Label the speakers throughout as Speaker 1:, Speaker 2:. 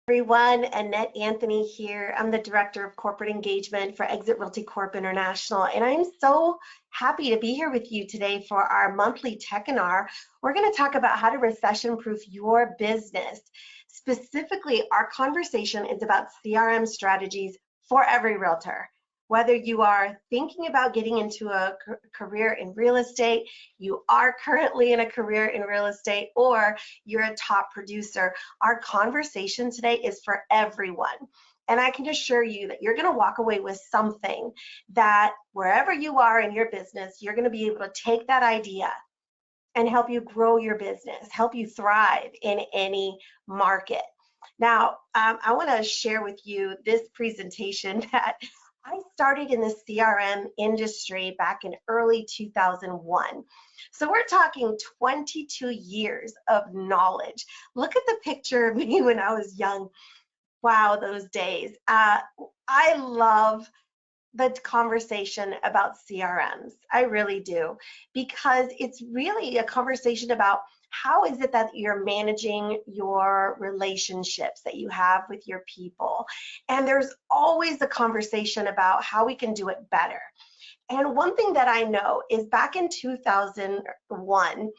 Speaker 1: Everyone, Annette Anthony here. I'm the Director of Corporate Engagement for Exit Realty Corp International, and I'm so happy to be here with you today for our monthly Techinar. We're going to talk about how to recession-proof your business. Specifically, our conversation is about CRM strategies for every realtor. Whether you are thinking about getting into a career in real estate, you are currently in a career in real estate, or you're a top producer, our conversation today is for everyone. And I can assure you that you're going to walk away with something that wherever you are in your business, you're going to be able to take that idea and help you grow your business, help you thrive in any market. Now, I want to share with you this presentation that I started in the CRM industry back in early 2001. So we're talking 22 years of knowledge. Look at the picture of me when I was young. Wow, those days. I love the conversation about CRMs. I really do, because it's really a conversation about how is it that you're managing your relationships that you have with your people. And there's always a conversation about how we can do it better. And one thing that I know is back in 2001,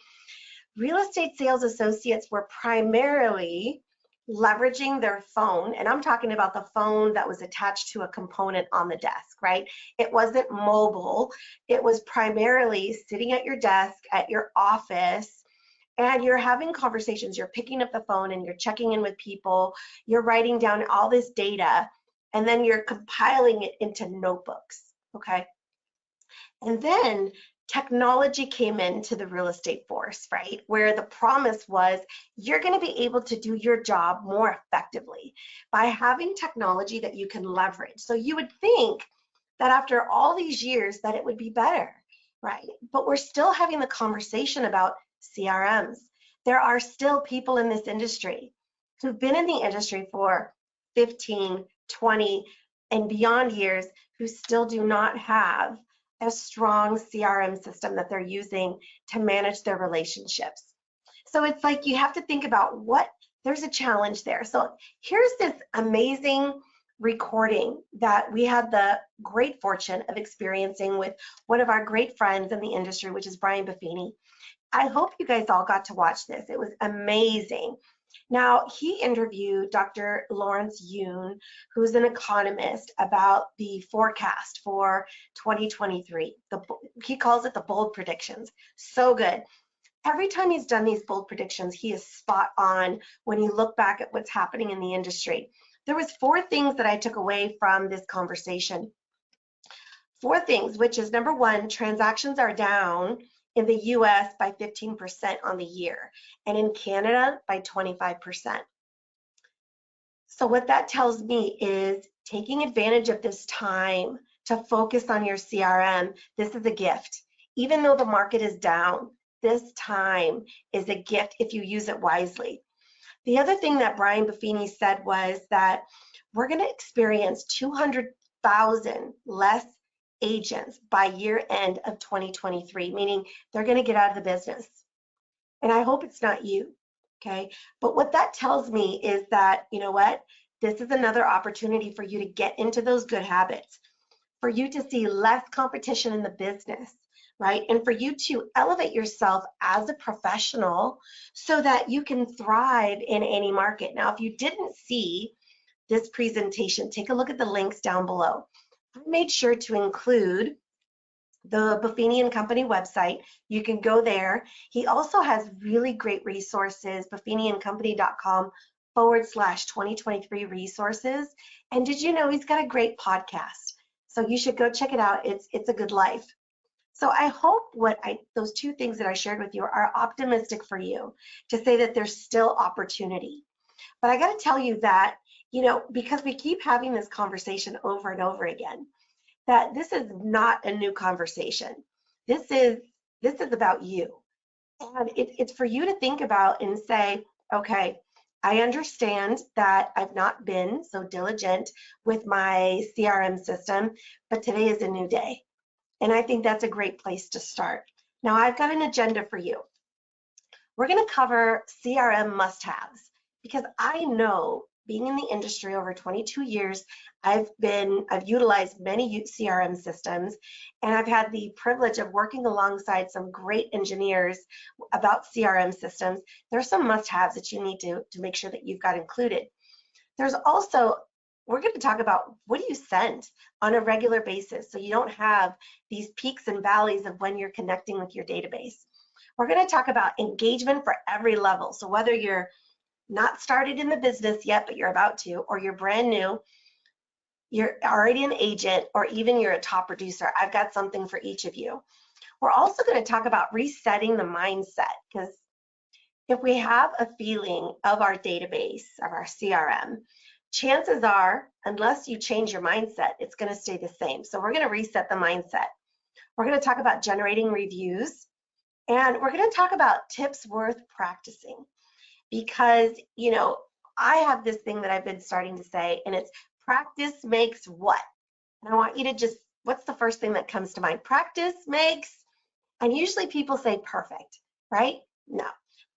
Speaker 1: real estate sales associates were primarily leveraging their phone, and I'm talking about the phone that was attached to a component on the desk, right? It wasn't mobile. It was primarily sitting at your desk, at your office, and you're having conversations. You're picking up the phone and you're checking in with people. You're writing down all this data, and then you're compiling it into notebooks, okay? And then technology came into the real estate force, right? Where the promise was you're going to be able to do your job more effectively by having technology that you can leverage. So you would think that after all these years that it would be better, right? But we're still having the conversation about CRMs. There are still people in this industry who've been in the industry for 15, 20, and beyond years who still do not have a strong CRM system that they're using to manage their relationships. So it's like you have to think about there's a challenge there. So here's this amazing recording that we had the great fortune of experiencing with one of our great friends in the industry, which is Brian Buffini. I hope you guys all got to watch this. It was amazing. Now, he interviewed Dr. Lawrence Yun, who's an economist, about the forecast for 2023. He calls it the bold predictions. So good. Every time he's done these bold predictions, he is spot on when you look back at what's happening in the industry. There was 4 things that I took away from this conversation. 4 things, which is number 1, transactions are down in the US by 15% on the year, and in Canada by 25%. So what that tells me is taking advantage of this time to focus on your CRM. This is a gift. Even though the market is down, this time is a gift if you use it wisely. The other thing that Brian Buffini said was that we're going to experience 200,000 less agents by year end of 2023, meaning they're going to get out of the business. And I hope it's not you, okay? But what that tells me is that, you know what? This is another opportunity for you to get into those good habits, for you to see less competition in the business, right? And for you to elevate yourself as a professional so that you can thrive in any market. Now, if you didn't see this presentation, take a look at the links down below. I made sure to include the Buffini & Company website. You can go there. He also has really great resources, buffiniandcompany.com/2023 resources. And did you know he's got a great podcast? So you should go check it out. It's a good life. So I hope those 2 things that I shared with you are optimistic for you, to say that there's still opportunity. But I got to tell you that, you know, because we keep having this conversation over and over again, that this is not a new conversation. This is about you. And it's for you to think about and say, okay, I understand that I've not been so diligent with my CRM system, but today is a new day. And I think that's a great place to start. Now, I've got an agenda for you. We're going to cover CRM must-haves, because I know being in the industry over 22 years, I've utilized many CRM systems, and I've had the privilege of working alongside some great engineers about CRM systems. There are some must-haves that you need to make sure that you've got included. There's also, we're going to talk about what do you send on a regular basis so you don't have these peaks and valleys of when you're connecting with your database. We're going to talk about engagement for every level. So whether you're not started in the business yet, but you're about to, or you're brand new, you're already an agent, or even you're a top producer, I've got something for each of you. We're also going to talk about resetting the mindset, because if we have a feeling of our database, of our CRM, chances are, unless you change your mindset, it's going to stay the same. So we're going to reset the mindset. We're going to talk about generating reviews, and we're going to talk about tips worth practicing. Because, you know, I have this thing that I've been starting to say, and it's practice makes what? And I want you to just, what's the first thing that comes to mind? Practice makes, and usually people say perfect, right? No,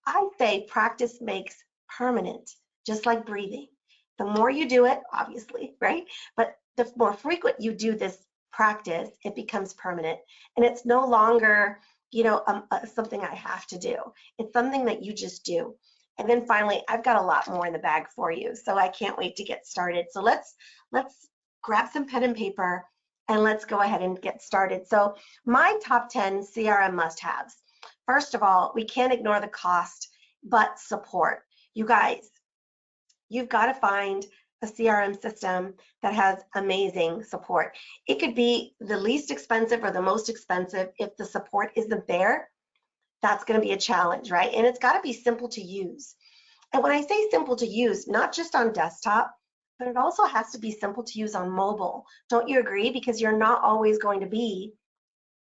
Speaker 1: I say practice makes permanent, just like breathing. The more you do it, obviously, right? But the more frequent you do this practice, it becomes permanent. And it's no longer, you know, something I have to do. It's something that you just do. And then finally, I've got a lot more in the bag for you, so I can't wait to get started. So let's grab some pen and paper and let's go ahead and get started. So my top 10 CRM must-haves. First of all, we can't ignore the cost, but support. You guys, you've got to find a CRM system that has amazing support. It could be the least expensive or the most expensive. If the support isn't there, that's going to be a challenge, right? And it's got to be simple to use. And when I say simple to use, not just on desktop, but it also has to be simple to use on mobile. Don't you agree? Because you're not always going to be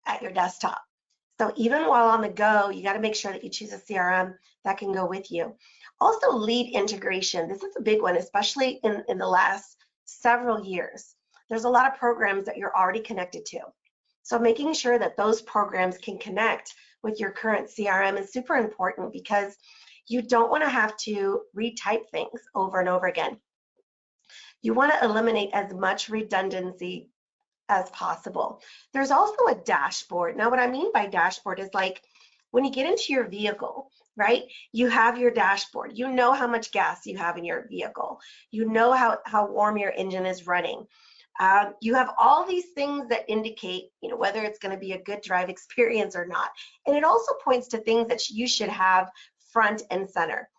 Speaker 1: at your desktop. So even while on the go, you got to make sure that you choose a CRM that can go with you. Also, lead integration. This is a big one, especially in the last several years. There's a lot of programs that you're already connected to. So making sure that those programs can connect with your current CRM is super important, because you don't want to have to retype things over and over again. You want to eliminate as much redundancy as possible. There's also a dashboard. Now, what I mean by dashboard is like when you get into your vehicle, right? You have your dashboard. You know how much gas you have in your vehicle. You know how warm your engine is running. You have all these things that indicate, you know, whether it's going to be a good drive experience or not. And it also points to things that you should have front and center.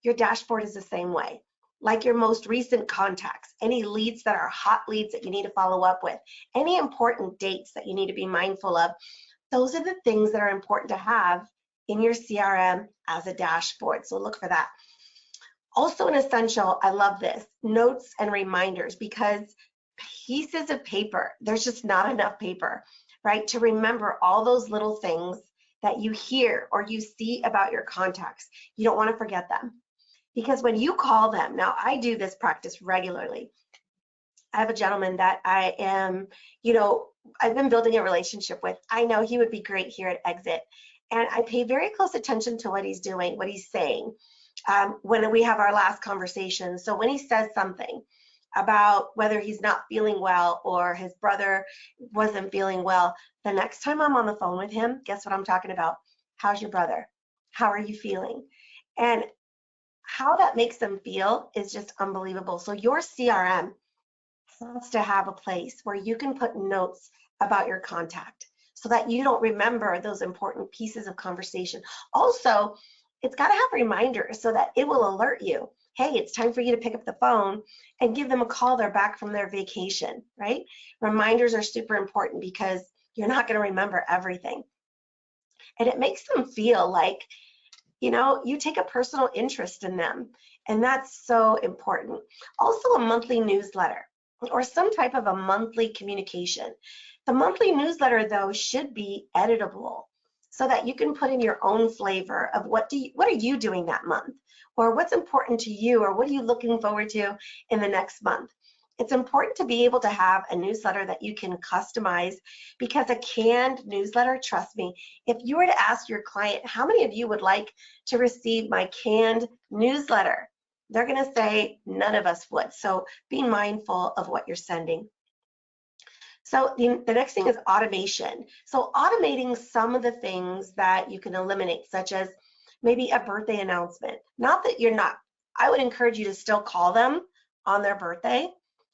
Speaker 1: Your dashboard is the same way. Like your most recent contacts, any leads that are hot leads that you need to follow up with, any important dates that you need to be mindful of. Those are the things that are important to have in your CRM as a dashboard. So look for that. Also an essential, I love this, notes and reminders, because pieces of paper, there's just not enough paper, right, to remember all those little things that you hear or you see about your contacts. You don't want to forget them, because when you call them, now I do this practice regularly. I have a gentleman that I am, you know, I've been building a relationship with. I know he would be great here at Exit, and I pay very close attention to what he's doing, what he's saying when we have our last conversation. So when he says something about whether he's not feeling well or his brother wasn't feeling well, the next time I'm on the phone with him, guess what I'm talking about? How's your brother? How are you feeling? And how that makes them feel is just unbelievable. So your CRM has to have a place where you can put notes about your contact so that you don't remember those important pieces of conversation. Also, it's got to have reminders so that it will alert you. Hey, it's time for you to pick up the phone and give them a call. They're back from their vacation, right? Reminders are super important because you're not going to remember everything. And it makes them feel like, you know, you take a personal interest in them. And that's so important. Also, a monthly newsletter or some type of a monthly communication. The monthly newsletter, though, should be editable so that you can put in your own flavor of what are you doing that month, or what's important to you, or what are you looking forward to in the next month. It's important to be able to have a newsletter that you can customize, because a canned newsletter, trust me, if you were to ask your client, how many of you would like to receive my canned newsletter? They're going to say none of us would. So be mindful of what you're sending. So the next thing is automation. So automating some of the things that you can eliminate, such as maybe a birthday announcement. Not that you're not, I would encourage you to still call them on their birthday,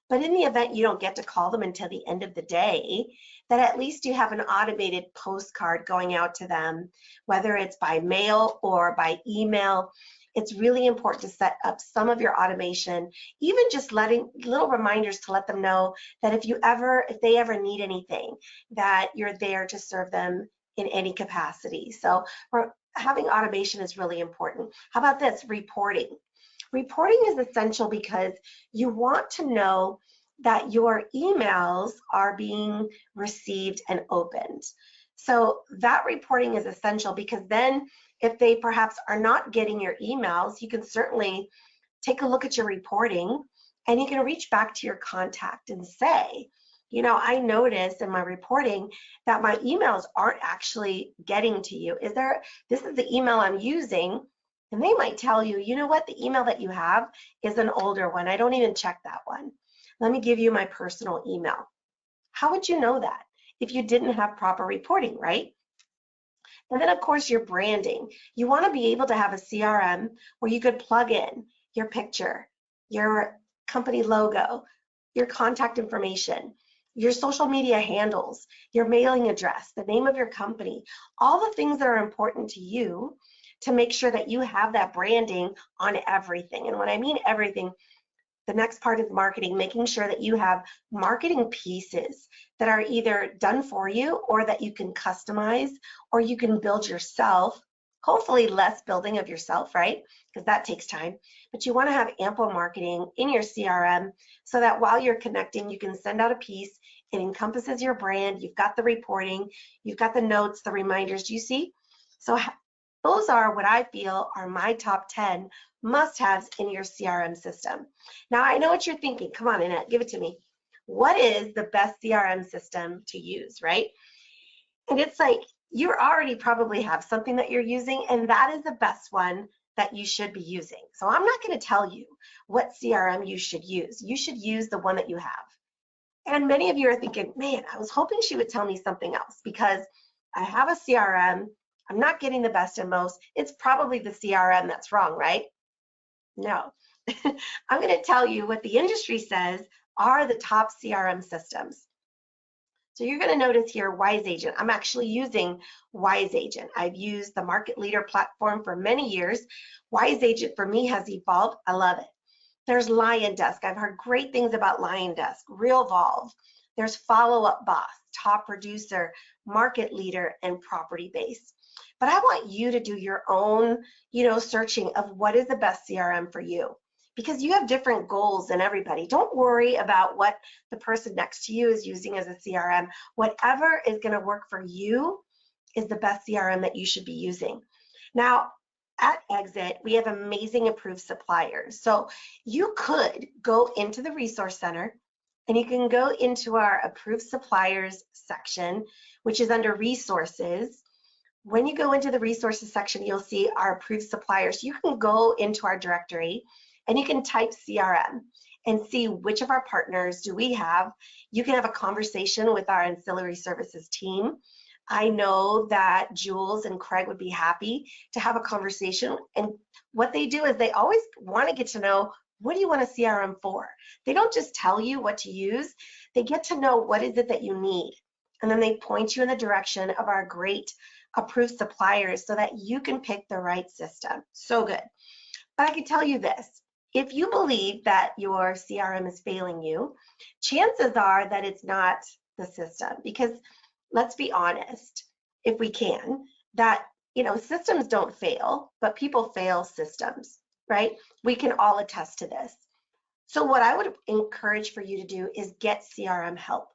Speaker 1: but in the event you don't get to call them until the end of the day, that at least you have an automated postcard going out to them, whether it's by mail or by email. It's really important to set up some of your automation, even just letting little reminders to let them know that if they ever need anything, that you're there to serve them in any capacity. So having automation is really important. How about this? Reporting. Reporting is essential because you want to know that your emails are being received and opened. So that reporting is essential because then if they perhaps are not getting your emails, you can certainly take a look at your reporting and you can reach back to your contact and say, you know, I noticed in my reporting that my emails aren't actually getting to you. This is the email I'm using. And they might tell you, you know what, the email that you have is an older one. I don't even check that one. Let me give you my personal email. How would you know that if you didn't have proper reporting, right? And then, of course, your branding. You want to be able to have a CRM where you could plug in your picture, your company logo, your contact information, your social media handles, your mailing address, the name of your company, all the things that are important to you to make sure that you have that branding on everything. And when I mean everything, the next part is marketing, making sure that you have marketing pieces that are either done for you or that you can customize or you can build yourself. Hopefully less building of yourself, right? Because that takes time. But you want to have ample marketing in your CRM so that while you're connecting, you can send out a piece. It encompasses your brand. You've got the reporting. You've got the notes, the reminders. Do you see? So those are what I feel are my top 10 must-haves in your CRM system. Now, I know what you're thinking. Come on, Annette, give it to me. What is the best CRM system to use, right? And it's like you already probably have something that you're using, and that is the best one that you should be using. So I'm not going to tell you what CRM you should use. You should use the one that you have. And many of you are thinking, man, I was hoping she would tell me something else because I have a CRM. I'm not getting the best and most. It's probably the CRM that's wrong, right? No. I'm going to tell you what the industry says are the top CRM systems. So you're going to notice here Wise Agent. I'm actually using Wise Agent. I've used the market leader platform for many years. Wise Agent for me has evolved. I love it. There's Lion Desk. I've heard great things about Lion Desk. RealVolve. There's Follow Up Boss, Top Producer, Market Leader, and Property Base. But I want you to do your own, searching of what is the best CRM for you, because you have different goals than everybody. Don't worry about what the person next to you is using as a CRM. Whatever is going to work for you is the best CRM that you should be using. Now, at Exit, we have amazing approved suppliers. So you could go into the Resource Center and you can go into our approved suppliers section, which is under resources. When you go into the resources section, you'll see our approved suppliers. You can go into our directory and you can type CRM and see which of our partners do we have. You can have a conversation with our ancillary services team. I know that Jules and Craig would be happy to have a conversation. And what they do is they always want to get to know, what do you want a CRM for? They don't just tell you what to use. They get to know what is it that you need. And then they point you in the direction of our great approved suppliers so that you can pick the right system. So good. But I can tell you this, if you believe that your CRM is failing you, chances are that it's not the system, because let's be honest, if we can, that, systems don't fail, but people fail systems, right? We can all attest to this. So what I would encourage for you to do is get CRM help.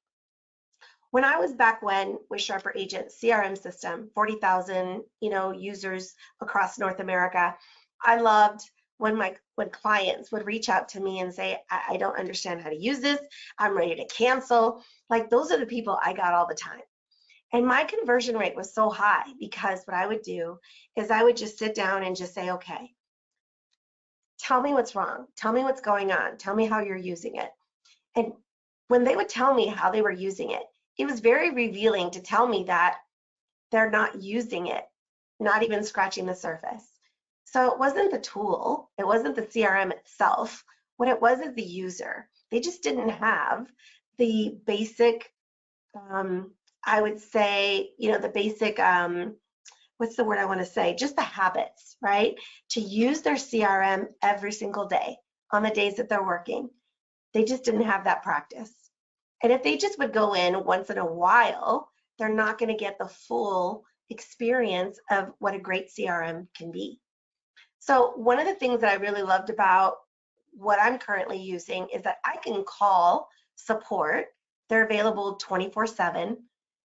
Speaker 1: When I was back when with Sharper Agent CRM system, 40,000, users across North America, I loved when clients would reach out to me and say, I don't understand how to use this. I'm ready to cancel. Like, those are the people I got all the time. And my conversion rate was so high because what I would do is I would just sit down and just say, okay, tell me what's wrong. Tell me what's going on. Tell me how you're using it. And when they would tell me how they were using it, it was very revealing to tell me that they're not using it, not even scratching the surface. So it wasn't the tool, it wasn't the CRM itself. What it was is the user. They just didn't have the basic, I would say, the basic, what's the word I want to say? Just the habits, right? To use their CRM every single day on the days that they're working. They just didn't have that practice. And if they just would go in once in a while, they're not going to get the full experience of what a great CRM can be. So one of the things that I really loved about what I'm currently using is that I can call support. They're available 24/7.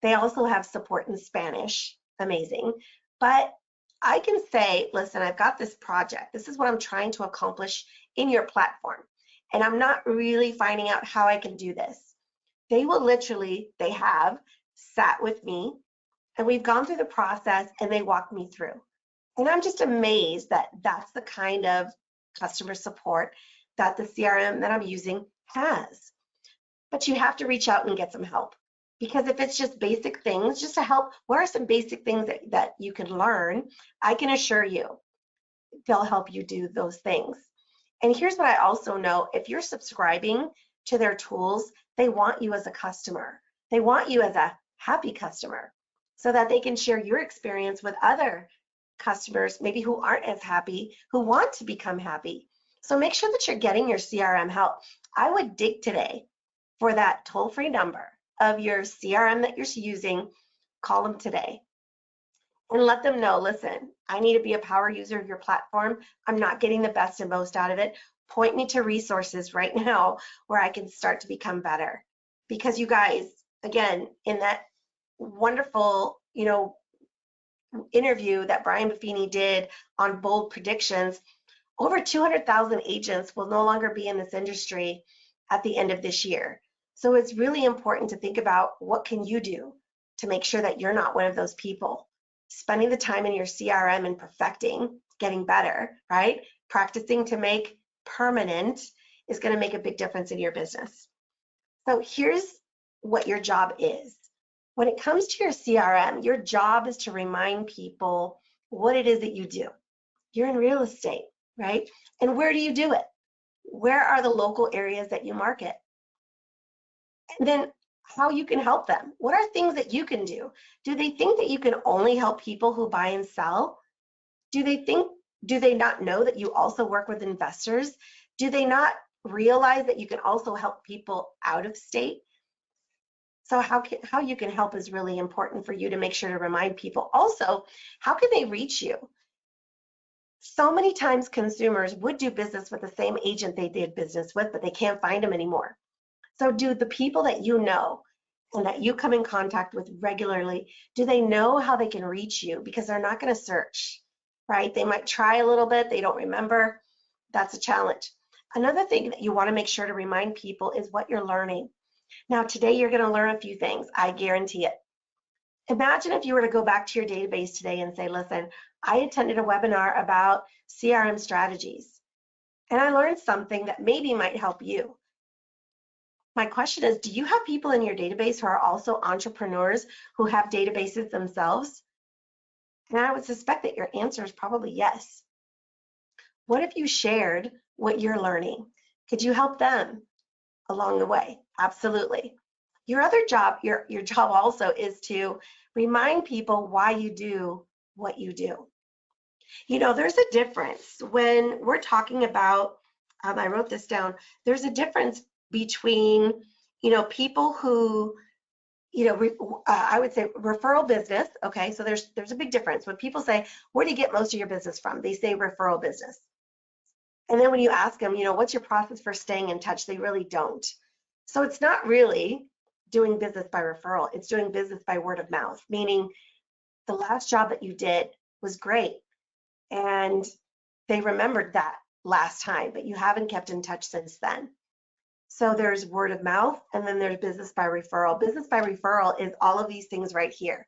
Speaker 1: They also have support in Spanish. Amazing. But I can say, listen, I've got this project. This is what I'm trying to accomplish in your platform. And I'm not really finding out how I can do this. They will literally, they have sat with me and we've gone through the process and they walk me through. And I'm just amazed that that's the kind of customer support that the CRM that I'm using has. But you have to reach out and get some help. Because if it's just basic things, just to help, what are some basic things that you can learn? I can assure you, they'll help you do those things. And here's what I also know, if you're subscribing to their tools, they want you as a customer. They want you as a happy customer so that they can share your experience with other customers, maybe who aren't as happy, who want to become happy. So make sure that you're getting your CRM help. I would dig today for that toll-free number of your CRM that you're using. Call them today and let them know, listen, I need to be a power user of your platform. I'm not getting the best and most out of it. Point me to resources right now where I can start to become better. Because you guys, again, in that wonderful, interview that Brian Buffini did on bold predictions, over 200,000 agents will no longer be in this industry at the end of this year. So it's really important to think about what can you do to make sure that you're not one of those people. Spending the time in your CRM and perfecting, getting better, right? Practicing to make permanent is going to make a big difference in your business. So here's what your job is. When it comes to your CRM, your job is to remind people what it is that you do. You're in real estate, right? And where do you do it? Where are the local areas that you market? And then how you can help them. What are things that you can do? Do they think that you can only help people who buy and sell? Do they not know that you also work with investors? Do they not realize that you can also help people out of state? So how you can help is really important for you to make sure to remind people. Also, how can they reach you? So many times consumers would do business with the same agent they did business with, but they can't find them anymore. So do the people that you know and that you come in contact with regularly, do they know how they can reach you? Because they're not going to search, right? They might try a little bit, they don't remember. That's a challenge. Another thing that you want to make sure to remind people is what you're learning. Now, today you're going to learn a few things, I guarantee it. Imagine if you were to go back to your database today and say, listen, I attended a webinar about CRM strategies, and I learned something that maybe might help you. My question is, do you have people in your database who are also entrepreneurs who have databases themselves? And I would suspect that your answer is probably yes. What if you shared what you're learning? Could you help them along the way? Absolutely. Your other job, your job also is to remind people why you do what you do. There's a difference when we're talking about, I wrote this down, there's a difference between, people who, I would say referral business, okay, so there's a big difference. When people say, where do you get most of your business from? They say referral business. And then when you ask them, what's your process for staying in touch? They really don't. So it's not really doing business by referral, it's doing business by word of mouth, meaning the last job that you did was great and they remembered that last time, but you haven't kept in touch since then. So there's word of mouth and then there's business by referral. Business by referral is all of these things right here.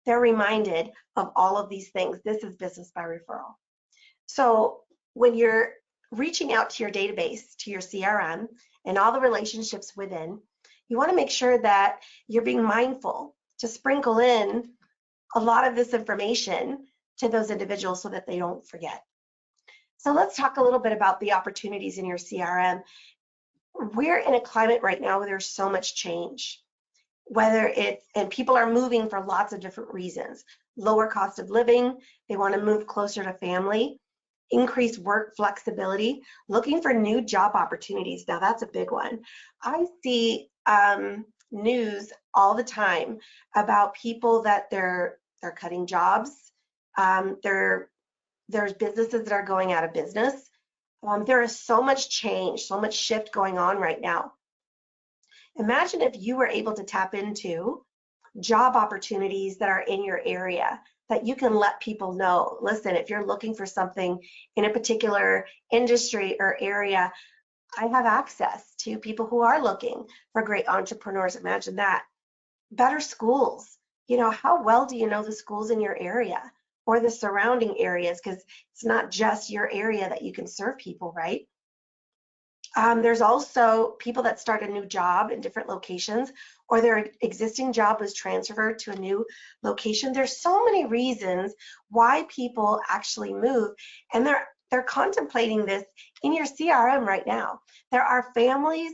Speaker 1: They're reminded of all of these things. This is business by referral. So when you're reaching out to your database, to your CRM, and all the relationships within, you want to make sure that you're being mindful to sprinkle in a lot of this information to those individuals so that they don't forget. So let's talk a little bit about the opportunities in your CRM. We're in a climate right now where there's so much change, and people are moving for lots of different reasons. Lower cost of living, they want to move closer to family, increased work flexibility, looking for new job opportunities. Now that's a big one. I see news all the time about people that they're cutting jobs. There's businesses that are going out of business. There is so much change, so much shift going on right now. Imagine if you were able to tap into job opportunities that are in your area, that you can let people know, listen, if you're looking for something in a particular industry or area, I have access to people who are looking for great entrepreneurs. Imagine that. Better schools. How well do you know the schools in your area or the surrounding areas? Because it's not just your area that you can serve people, right? There's also people that start a new job in different locations, or their existing job was transferred to a new location. There's so many reasons why people actually move, and they're contemplating this in your CRM right now. There are families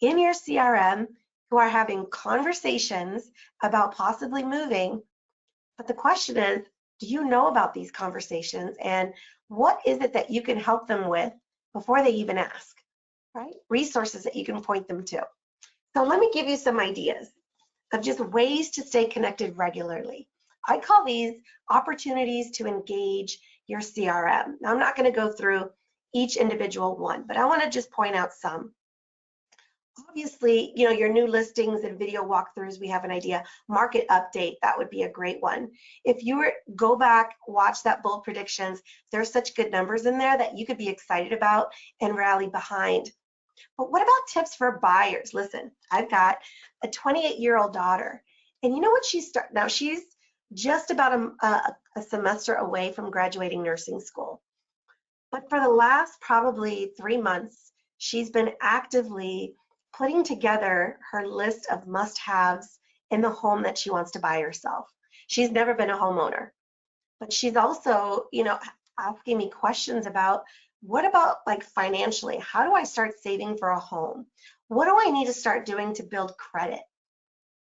Speaker 1: in your CRM who are having conversations about possibly moving, but the question is, do you know about these conversations, and what is it that you can help them with before they even ask? Right? Resources that you can point them to. So let me give you some ideas of just ways to stay connected regularly. I call these opportunities to engage your CRM. Now, I'm not going to go through each individual one, but I want to just point out some. Obviously, your new listings and video walkthroughs, we have an idea. Market update, that would be a great one. If you go back, watch that bold predictions, there's such good numbers in there that you could be excited about and rally behind. But what about tips for buyers? Listen, I've got a 28-year-old daughter, and you know what now she's just about a semester away from graduating nursing school. But for the last probably 3 months, she's been actively putting together her list of must-haves in the home that she wants to buy herself. She's never been a homeowner, but she's also, asking me questions about, what about like financially? How do I start saving for a home? What do I need to start doing to build credit?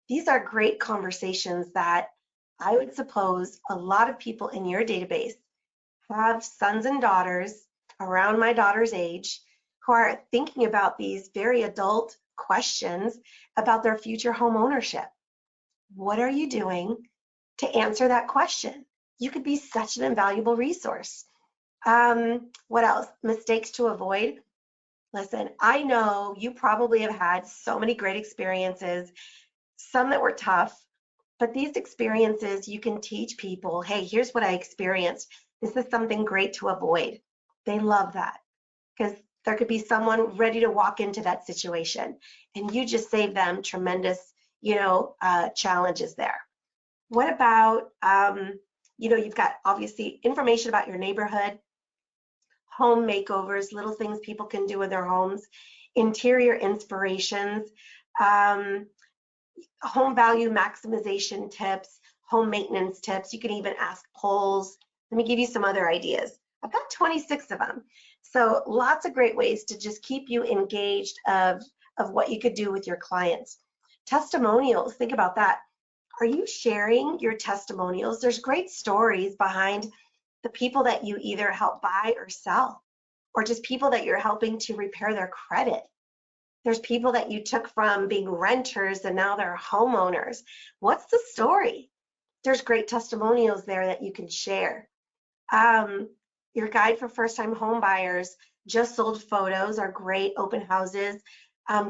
Speaker 1: These are great conversations that I would suppose a lot of people in your database have sons and daughters around my daughter's age who are thinking about these very adult questions about their future home ownership. What are you doing to answer that question? You could be such an invaluable resource. What else? Mistakes to avoid. Listen, I know you probably have had so many great experiences, some that were tough, but these experiences you can teach people, hey, here's what I experienced. This is something great to avoid. They love that because there could be someone ready to walk into that situation and you just save them tremendous, challenges there. What about, you've got obviously information about your neighborhood, home makeovers, little things people can do in their homes, interior inspirations, home value maximization tips, home maintenance tips. You can even ask polls. Let me give you some other ideas. I've got 26 of them. So lots of great ways to just keep you engaged of what you could do with your clients. Testimonials, think about that. Are you sharing your testimonials? There's great stories behind the people that you either help buy or sell, or just people that you're helping to repair their credit. There's people that you took from being renters and now they're homeowners. What's the story? There's great testimonials there that you can share. Your guide for first-time home buyers, just sold photos are great, open houses.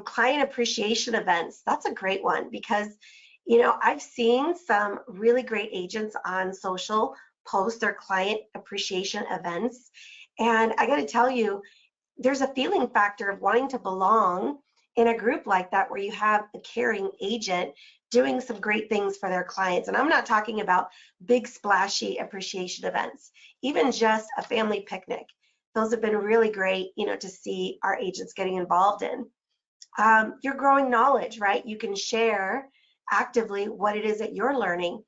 Speaker 1: Client appreciation events, that's a great one because, I've seen some really great agents on social post their client appreciation events. And I got to tell you, there's a feeling factor of wanting to belong in a group like that where you have a caring agent doing some great things for their clients. And I'm not talking about big splashy appreciation events, even just a family picnic. Those have been really great, to see our agents getting involved in. Your growing knowledge, right? You can share actively what it is that you're learning.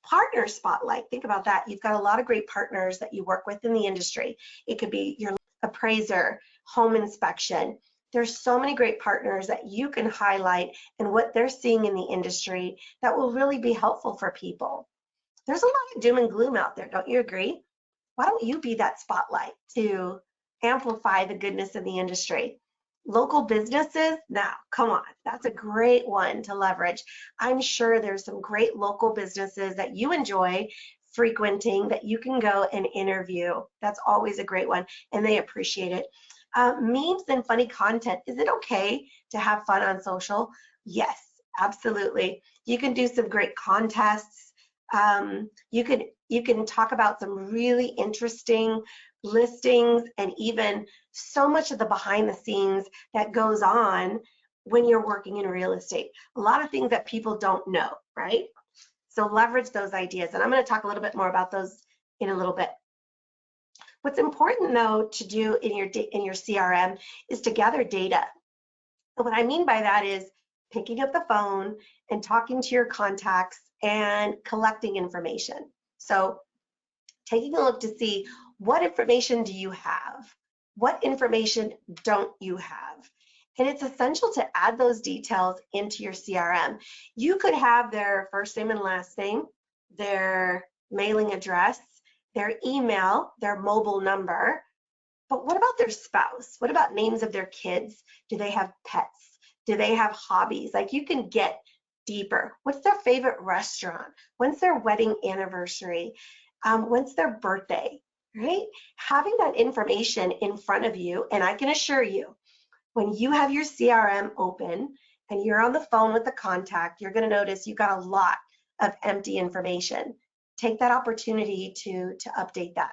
Speaker 1: Partner spotlight, think about that. You've got a lot of great partners that you work with in the industry. It could be your appraiser, home inspection. There's so many great partners that you can highlight and what they're seeing in the industry that will really be helpful for people. There's a lot of doom and gloom out there, don't you agree? Why don't you be that spotlight to amplify the goodness in the industry? Local businesses, now, come on, that's a great one to leverage. I'm sure there's some great local businesses that you enjoy frequenting that you can go and interview. That's always a great one, and they appreciate it. Memes and funny content. Is it okay to have fun on social? Yes, absolutely. You can do some great contests. You can talk about some really interesting listings and even so much of the behind the scenes that goes on when you're working in real estate. A lot of things that people don't know, right? So leverage those ideas. And I'm going to talk a little bit more about those in a little bit. What's important though to do in your CRM is to gather data. And what I mean by that is picking up the phone and talking to your contacts and collecting information. So taking a look to see what information do you have? What information don't you have? And it's essential to add those details into your CRM. You could have their first name and last name, their mailing address, their email, their mobile number, but what about their spouse? What about names of their kids? Do they have pets? Do they have hobbies? Like, you can get deeper. What's their favorite restaurant? When's their wedding anniversary? When's their birthday, right? Having that information in front of you, and I can assure you, when you have your CRM open and you're on the phone with the contact, you're going to notice you got a lot of empty information. Take that opportunity to update that.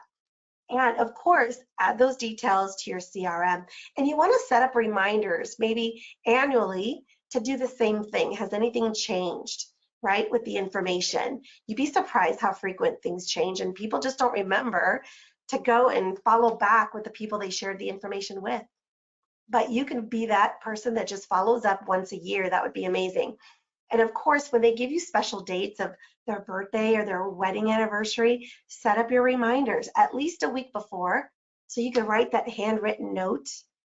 Speaker 1: And of course, add those details to your CRM. And you want to set up reminders, maybe annually, to do the same thing. Has anything changed, right, with the information? You'd be surprised how frequent things change, and people just don't remember to go and follow back with the people they shared the information with. But you can be that person that just follows up once a year. That would be amazing. And of course, when they give you special dates of their birthday or their wedding anniversary, set up your reminders at least a week before, so you can write that handwritten note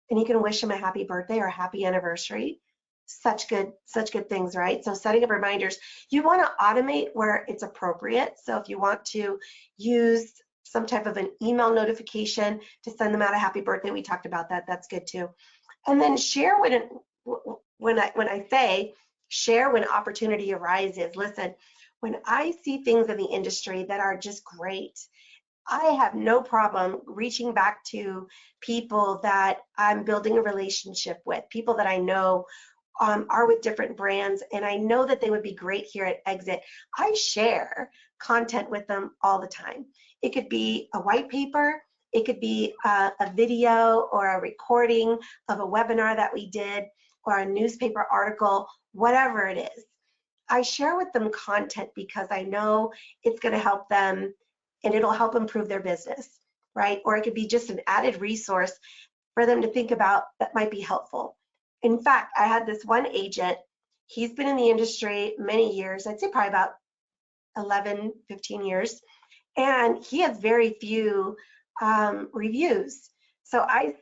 Speaker 1: and you can wish them a happy birthday or a happy anniversary. Such good things, right? So setting up reminders. You want to automate where it's appropriate. So if you want to use some type of an email notification to send them out a happy birthday, we talked about that. That's good too. And then share when I say share when opportunity arises. Listen, when I see things in the industry that are just great, I have no problem reaching back to people that I'm building a relationship with, people that I know are with different brands, and I know that they would be great here at Exit. I share content with them all the time. It could be a white paper, it could be a video or a recording of a webinar that we did, or a newspaper article, whatever it is. I share with them content because I know it's going to help them and it'll help improve their business, right? Or it could be just an added resource for them to think about that might be helpful. In fact, I had this one agent, he's been in the industry many years, I'd say probably about 11, 15 years, and he has very few reviews. So I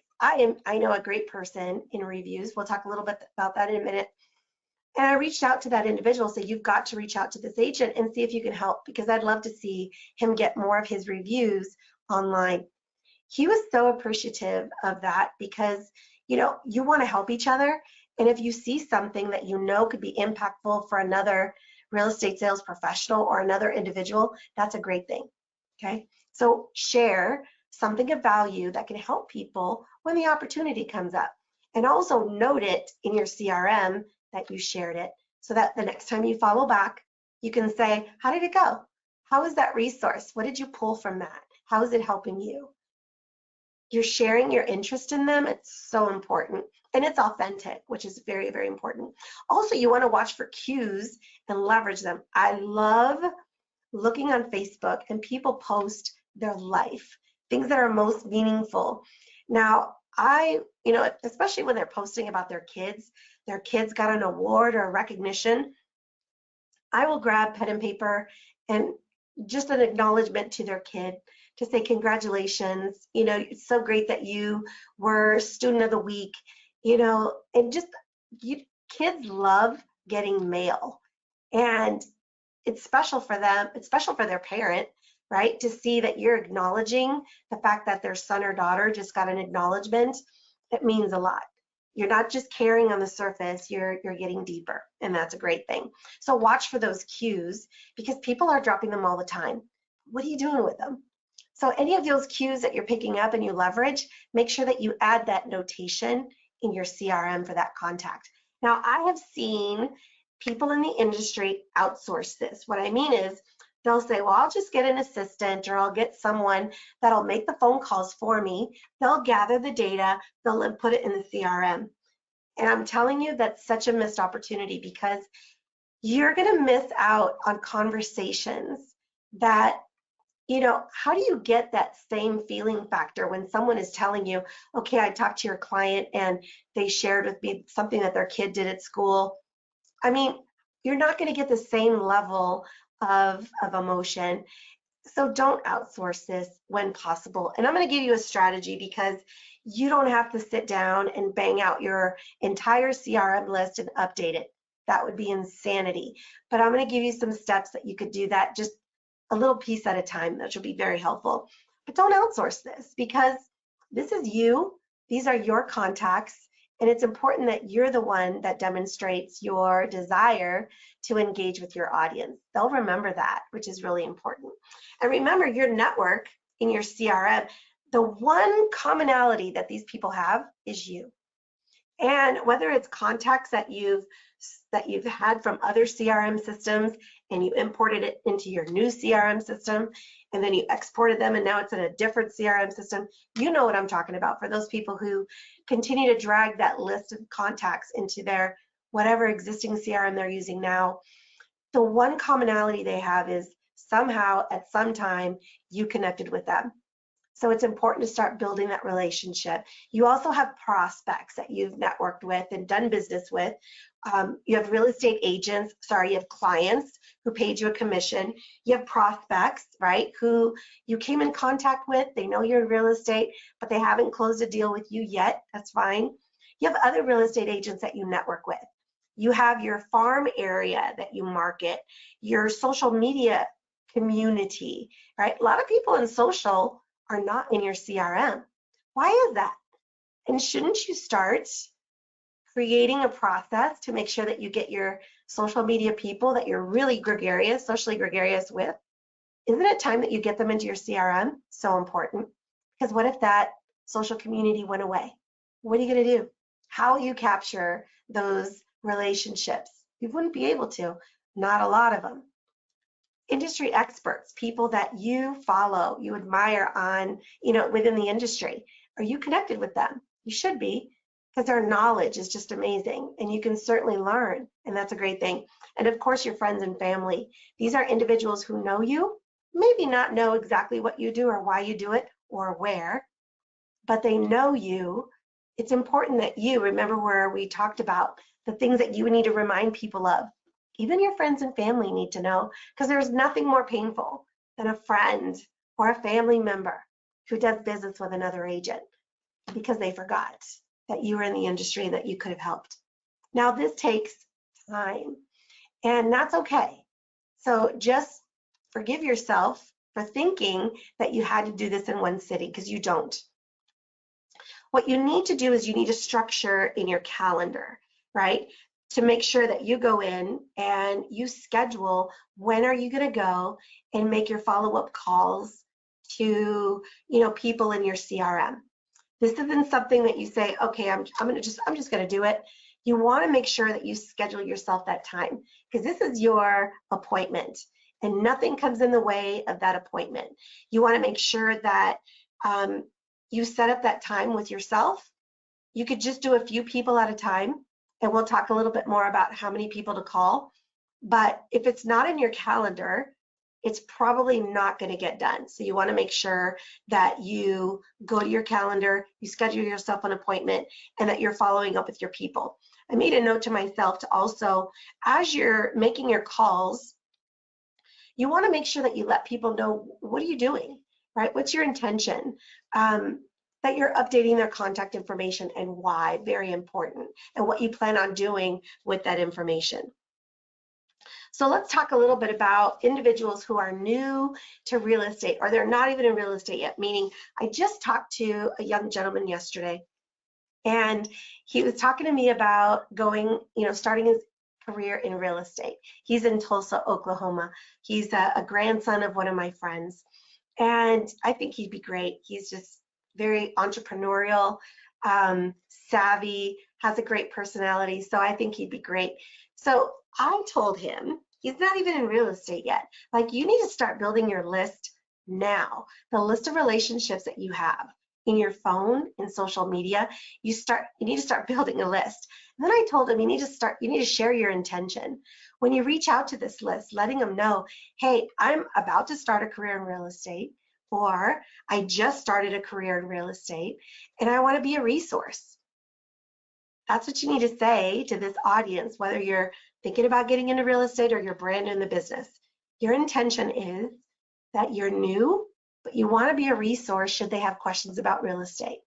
Speaker 1: know a great person in reviews. We'll talk a little bit about that in a minute. And I reached out to that individual, so you've got to reach out to this agent and see if you can help, because I'd love to see him get more of his reviews online. He was so appreciative of that because, you want to help each other. And if you see something that could be impactful for another real estate sales professional or another individual, that's a great thing, okay? So share something of value that can help people when the opportunity comes up. And also note it in your CRM that you shared it, so that the next time you follow back, you can say, how did it go? How was that resource? What did you pull from that? How is it helping you? You're sharing your interest in them. It's so important. And it's authentic, which is very, very important. Also, you want to watch for cues and leverage them. I love looking on Facebook and people post their life. things that are most meaningful. Now, especially when they're posting about their kids got an award or a recognition, I will grab pen and paper and just an acknowledgement to their kid to say, congratulations, it's so great that you were student of the week, and just kids love getting mail, and it's special for them. It's special for their parent, right? To see that you're acknowledging the fact that their son or daughter just got an acknowledgement. It means a lot. You're not just caring on the surface, you're getting deeper, and that's a great thing. So watch for those cues, because people are dropping them all the time. What are you doing with them? So any of those cues that you're picking up and you leverage, make sure that you add that notation in your CRM for that contact. Now, I have seen people in the industry outsource this. What I mean is, they'll say, well, I'll just get an assistant, or I'll get someone that'll make the phone calls for me. They'll gather the data, they'll put it in the CRM. And I'm telling you, that's such a missed opportunity, because you're gonna miss out on conversations that, how do you get that same feeling factor when someone is telling you, okay, I talked to your client and they shared with me something that their kid did at school. I mean, you're not gonna get the same level of emotion. So don't outsource this when possible. And I'm going to give you a strategy, because you don't have to sit down and bang out your entire CRM list and update it. That would be insanity. But I'm going to give you some steps that you could do that just a little piece at a time, that will be very helpful. But don't outsource this, because this is you. These are your contacts. And it's important that you're the one that demonstrates your desire to engage with your audience. They'll remember that, which is really important. And remember, your network in your CRM, the one commonality that these people have is you. And whether it's contacts that you've had from other CRM systems, and you imported it into your new CRM system, and then you exported them and now it's in a different CRM system, you know what I'm talking about. For those people who continue to drag that list of contacts into their whatever existing CRM they're using now, the one commonality they have is somehow at some time you connected with them. So it's important to start building that relationship. You also have prospects that you've networked with and done business with. You have real estate agents, you have clients who paid you a commission. You have prospects, right, who you came in contact with. They know you're in real estate, but they haven't closed a deal with you yet. That's fine. You have other real estate agents that you network with. You have your farm area that you market, your social media community, right? A lot of people in social are not in your CRM. Why is that? And shouldn't you start creating a process to make sure that you get your social media people that you're really gregarious, socially gregarious with? Isn't it time that you get them into your CRM? So important. Because what if that social community went away? What are you going to do? How will you capture those relationships? You wouldn't be able to. Not a lot of them. Industry experts, people that you follow, you admire on, within the industry. Are you connected with them? You should be, because their knowledge is just amazing, and you can certainly learn, and that's a great thing. And of course, your friends and family. These are individuals who know you, maybe not know exactly what you do or why you do it or where, but they know you. It's important that you remember where we talked about the things that you need to remind people of. Even your friends and family need to know, because there's nothing more painful than a friend or a family member who does business with another agent because they forgot that you were in the industry and that you could have helped. Now, this takes time, and that's okay. So just forgive yourself for thinking that you had to do this in one sitting, because you don't. What you need to do is you need to structure in your calendar, right? To make sure that you go in and you schedule when are you going to go and make your follow-up calls to, people in your CRM. This isn't something that you say, okay, I'm just going to do it. You want to make sure that you schedule yourself that time, because this is your appointment and nothing comes in the way of that appointment. You want to make sure that you set up that time with yourself. You could just do a few people at a time, and we'll talk a little bit more about how many people to call. But if it's not in your calendar, it's probably not going to get done. So you want to make sure that you go to your calendar, you schedule yourself an appointment, and that you're following up with your people. I made a note to myself to also, as you're making your calls, you want to make sure that you let people know, what are you doing, right? What's your intention? That you're updating their contact information and why, very important, and what you plan on doing with that information. So let's talk a little bit about individuals who are new to real estate, or they're not even in real estate yet, meaning I just talked to a young gentleman yesterday, and he was talking to me about going, starting his career in real estate. He's in Tulsa, Oklahoma. He's a grandson of one of my friends, and I think he'd be great. He's just very entrepreneurial, savvy, has a great personality, so I think he'd be great. So I told him, he's not even in real estate yet. Like, you need to start building your list now. The list of relationships that you have in your phone, in social media, you need to start building a list. And then I told him, you need to share your intention. When you reach out to this list, letting them know, hey, I'm about to start a career in real estate, or I just started a career in real estate, and I want to be a resource. That's what you need to say to this audience, whether you're thinking about getting into real estate or you're brand new in the business. Your intention is that you're new, but you want to be a resource should they have questions about real estate,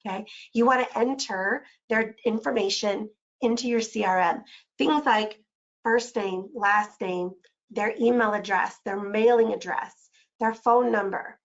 Speaker 1: okay? You want to enter their information into your CRM. Things like first name, last name, their email address, their mailing address, their phone number.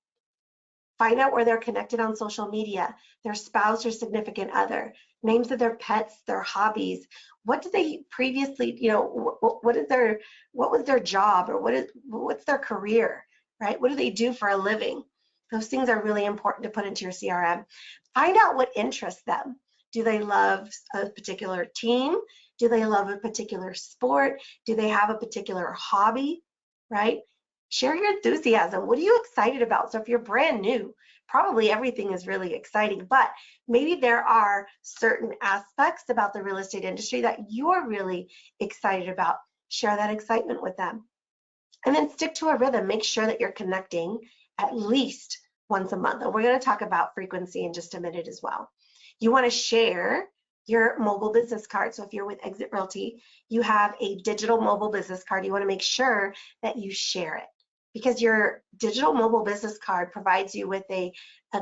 Speaker 1: Find out where they're connected on social media, their spouse or significant other, names of their pets, their hobbies. What did they previously, what was their job, or what's their career, right? What do they do for a living? Those things are really important to put into your CRM. Find out what interests them. Do they love a particular team? Do they love a particular sport? Do they have a particular hobby, right? Share your enthusiasm. What are you excited about? So if you're brand new, probably everything is really exciting, but maybe there are certain aspects about the real estate industry that you're really excited about. Share that excitement with them. And then stick to a rhythm. Make sure that you're connecting at least once a month. And we're going to talk about frequency in just a minute as well. You want to share your mobile business card. So if you're with Exit Realty, you have a digital mobile business card. You want to make sure that you share it, because your digital mobile business card provides you with a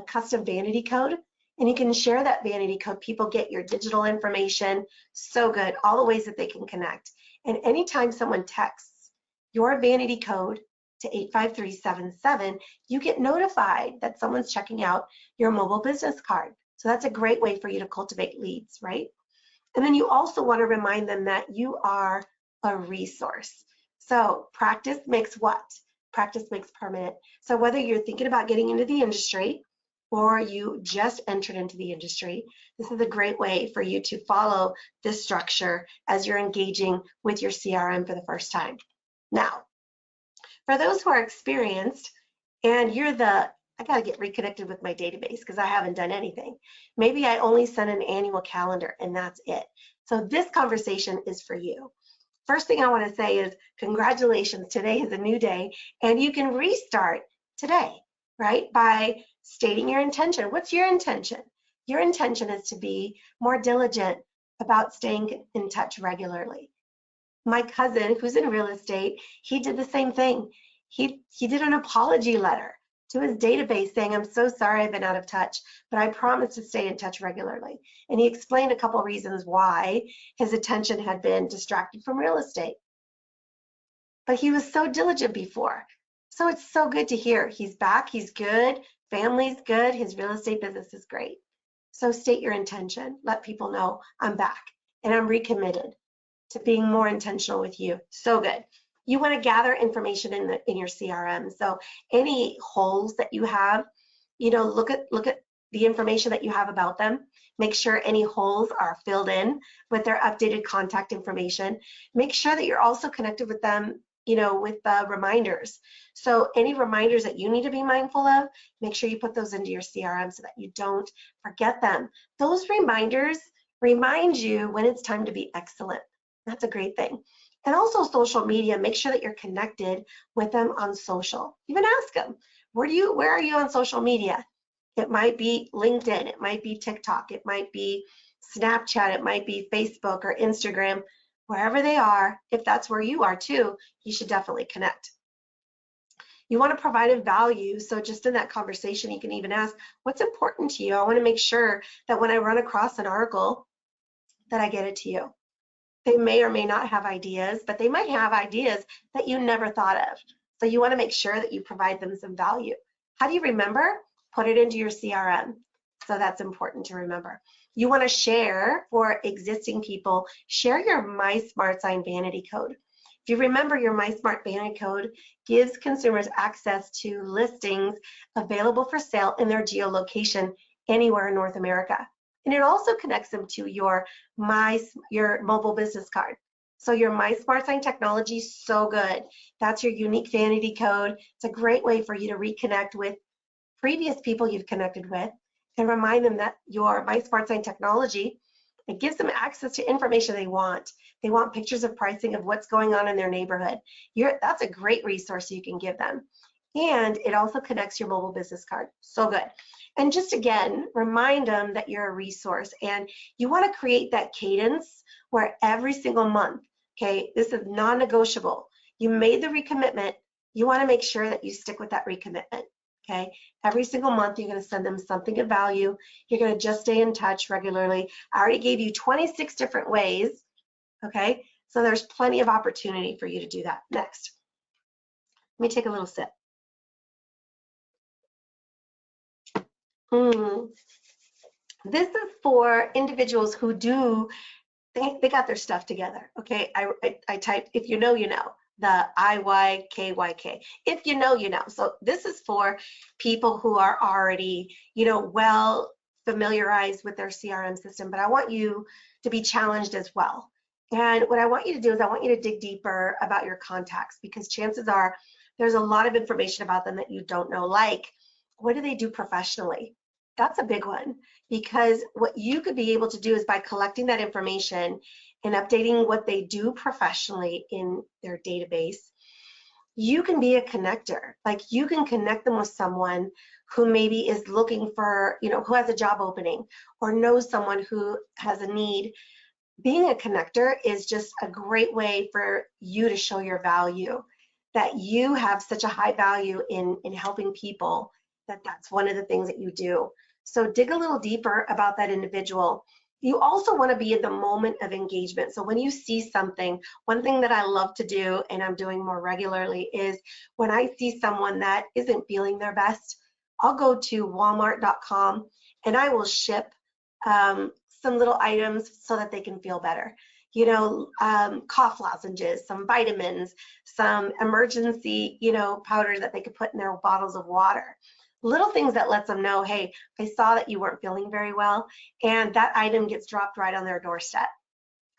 Speaker 1: custom vanity code, and you can share that vanity code. People get your digital information, so good, all the ways that they can connect. And anytime someone texts your vanity code to 85377, you get notified that someone's checking out your mobile business card. So that's a great way for you to cultivate leads, right? And then you also want to remind them that you are a resource. So practice makes what? Practice makes permanent. So whether you're thinking about getting into the industry or you just entered into the industry, this is a great way for you to follow this structure as you're engaging with your CRM for the first time. Now, for those who are experienced and you're I got to get reconnected with my database because I haven't done anything. Maybe I only send an annual calendar and that's it. So this conversation is for you. First thing I want to say is congratulations, today is a new day, and you can restart today, right? By stating your intention. What's your intention? Your intention is to be more diligent about staying in touch regularly. My cousin, who's in real estate, he did the same thing. He did an apology letter to his database saying, I'm so sorry I've been out of touch, but I promise to stay in touch regularly. And he explained a couple reasons why his attention had been distracted from real estate. But he was so diligent before. So it's so good to hear. He's back, he's good, family's good, his real estate business is great. So state your intention. Let people know I'm back and I'm recommitted to being more intentional with you. So good. You want to gather information in your CRM. So any holes that you have, look at the information that you have about them. Make sure any holes are filled in with their updated contact information. Make sure that you're also connected with them, with reminders. So any reminders that you need to be mindful of, make sure you put those into your CRM so that you don't forget them. Those reminders remind you when it's time to be excellent. That's a great thing. And also social media, make sure that you're connected with them on social. Even ask them, where are you on social media? It might be LinkedIn, it might be TikTok, it might be Snapchat, it might be Facebook or Instagram. Wherever they are, if that's where you are too, you should definitely connect. You want to provide a value, so just in that conversation, you can even ask, what's important to you? I want to make sure that when I run across an article, that I get it to you. They may or may not have ideas, but they might have ideas that you never thought of. So you want to make sure that you provide them some value. How do you remember? Put it into your CRM. So that's important to remember. You want to share for existing people, share your My Smart Sign vanity code. If you remember, your My Smart vanity code gives consumers access to listings available for sale in their geolocation anywhere in North America. And it also connects them to your mobile business card. So your My Smart Sign technology is so good. That's your unique vanity code. It's a great way for you to reconnect with previous people you've connected with and remind them that your My Smart Sign technology, it gives them access to information they want. They want pictures of pricing of what's going on in their neighborhood. That's a great resource you can give them. And it also connects your mobile business card. So good. And just again, remind them that you're a resource and you want to create that cadence where every single month, okay, this is non-negotiable. You made the recommitment. You want to make sure that you stick with that recommitment, okay? Every single month, you're going to send them something of value. You're going to just stay in touch regularly. I already gave you 26 different ways, okay? So there's plenty of opportunity for you to do that. Next, let me take a little sip. This is for individuals who they got their stuff together, okay? I typed, if you know, you know, the IYKYK. If you know, you know. So this is for people who are already, well familiarized with their CRM system, but I want you to be challenged as well. And what I want you to do is I want you to dig deeper about your contacts, because chances are there's a lot of information about them that you don't know, like what do they do professionally? That's a big one, because what you could be able to do is by collecting that information and updating what they do professionally in their database, you can be a connector. Like you can connect them with someone who maybe is looking for, who has a job opening or knows someone who has a need. Being a connector is just a great way for you to show your value, that you have such a high value in helping people, that's one of the things that you do. So dig a little deeper about that individual. You also want to be in the moment of engagement. So when you see something, one thing that I love to do, and I'm doing more regularly, is when I see someone that isn't feeling their best, I'll go to walmart.com and I will ship some little items so that they can feel better. Cough lozenges, some vitamins, some emergency, powder that they could put in their bottles of water. Little things that lets them know, hey, I saw that you weren't feeling very well, and that item gets dropped right on their doorstep.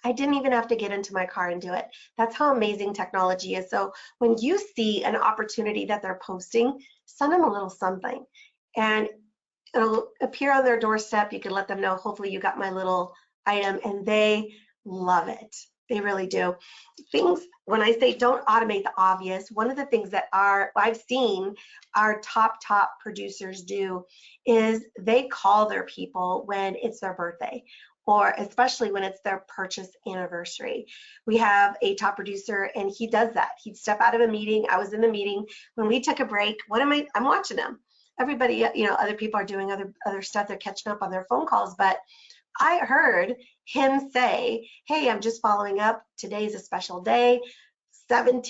Speaker 1: I didn't even have to get into my car and do it. That's how amazing technology is. So when you see an opportunity that they're posting, send them a little something, and it'll appear on their doorstep. You can let them know, hopefully you got my little item, and they love it. They really do. Things, when I say don't automate the obvious, one of the things that I've seen our top producers do is they call their people when it's their birthday, or especially when it's their purchase anniversary. We have a top producer and he does that. He'd step out of a meeting. I was in the meeting. When we took a break, I'm watching them. Everybody, other people are doing other stuff. They're catching up on their phone calls, but I heard him say, hey, I'm just following up. Today's a special day. 7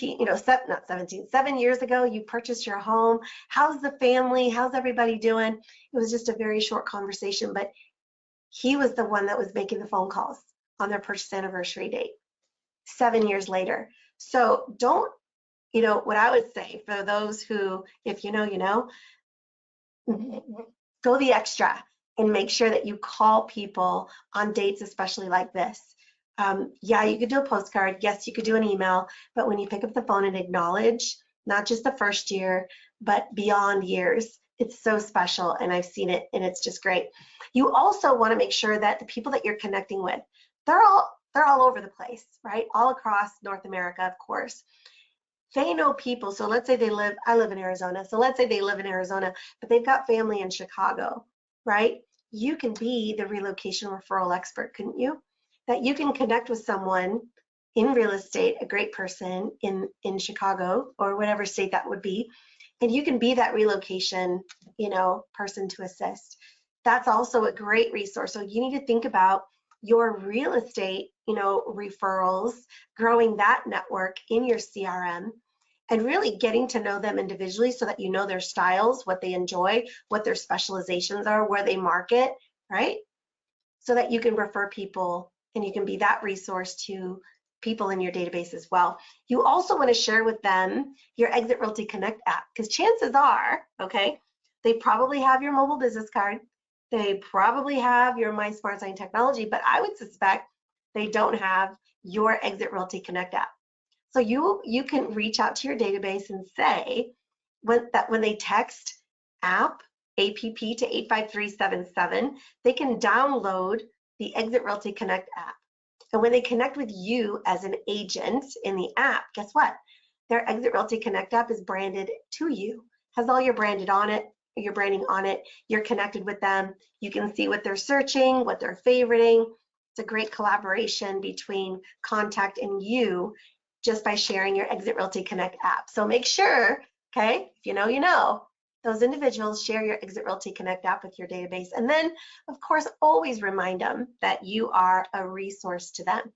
Speaker 1: years ago, you purchased your home. How's the family? How's everybody doing? It was just a very short conversation, but he was the one that was making the phone calls on their purchase anniversary date 7 years later. So don't, what I would say for those who, if you know, you know, go the extra and make sure that you call people on dates, especially like this. Yeah, you could do a postcard. Yes, you could do an email, but when you pick up the phone and acknowledge, not just the first year, but beyond years, it's so special, and I've seen it, and it's just great. You also want to make sure that the people that you're connecting with, they're all They're all over the place, right? All across North America, of course. They know people. So let's say I live in Arizona. So let's say they live in Arizona, but they've got family in Chicago, right? You can be the relocation referral expert, couldn't you? That you can connect with someone in real estate, a great person in Chicago or whatever state that would be, and you can be that relocation, person to assist. That's also a great resource. So you need to think about your real estate, referrals, growing that network in your CRM, and really getting to know them individually so that you know their styles, what they enjoy, what their specializations are, where they market, right? So that you can refer people and you can be that resource to people in your database as well. You also want to share with them your Exit Realty Connect app, because chances are, okay, they probably have your mobile business card. They probably have your My Smart Sign technology, but I would suspect they don't have your Exit Realty Connect app. So you can reach out to your database and say when they text app to 85377, they can download the Exit Realty Connect app. And when they connect with you as an agent in the app, guess what? Their Exit Realty Connect app is branded to you, has all your branding on it. You're connected with them. You can see what they're searching, what they're favoriting. It's a great collaboration between contact and you just by sharing your Exit Realty Connect app. So make sure, okay, if you know, those individuals share your Exit Realty Connect app with your database. And then, of course, always remind them that you are a resource to them.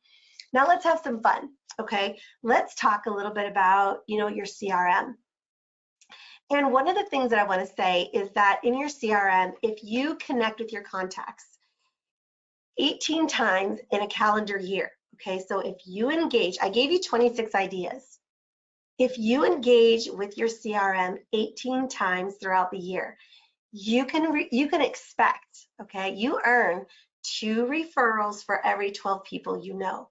Speaker 1: Now let's have some fun, okay? Let's talk a little bit about, your CRM. And one of the things that I want to say is that in your CRM, if you connect with your contacts 18 times in a calendar year, okay, so if you engage, I gave you 26 ideas. If you engage with your CRM 18 times throughout the year, you can expect, okay, you earn 2 referrals for every 12 people you know.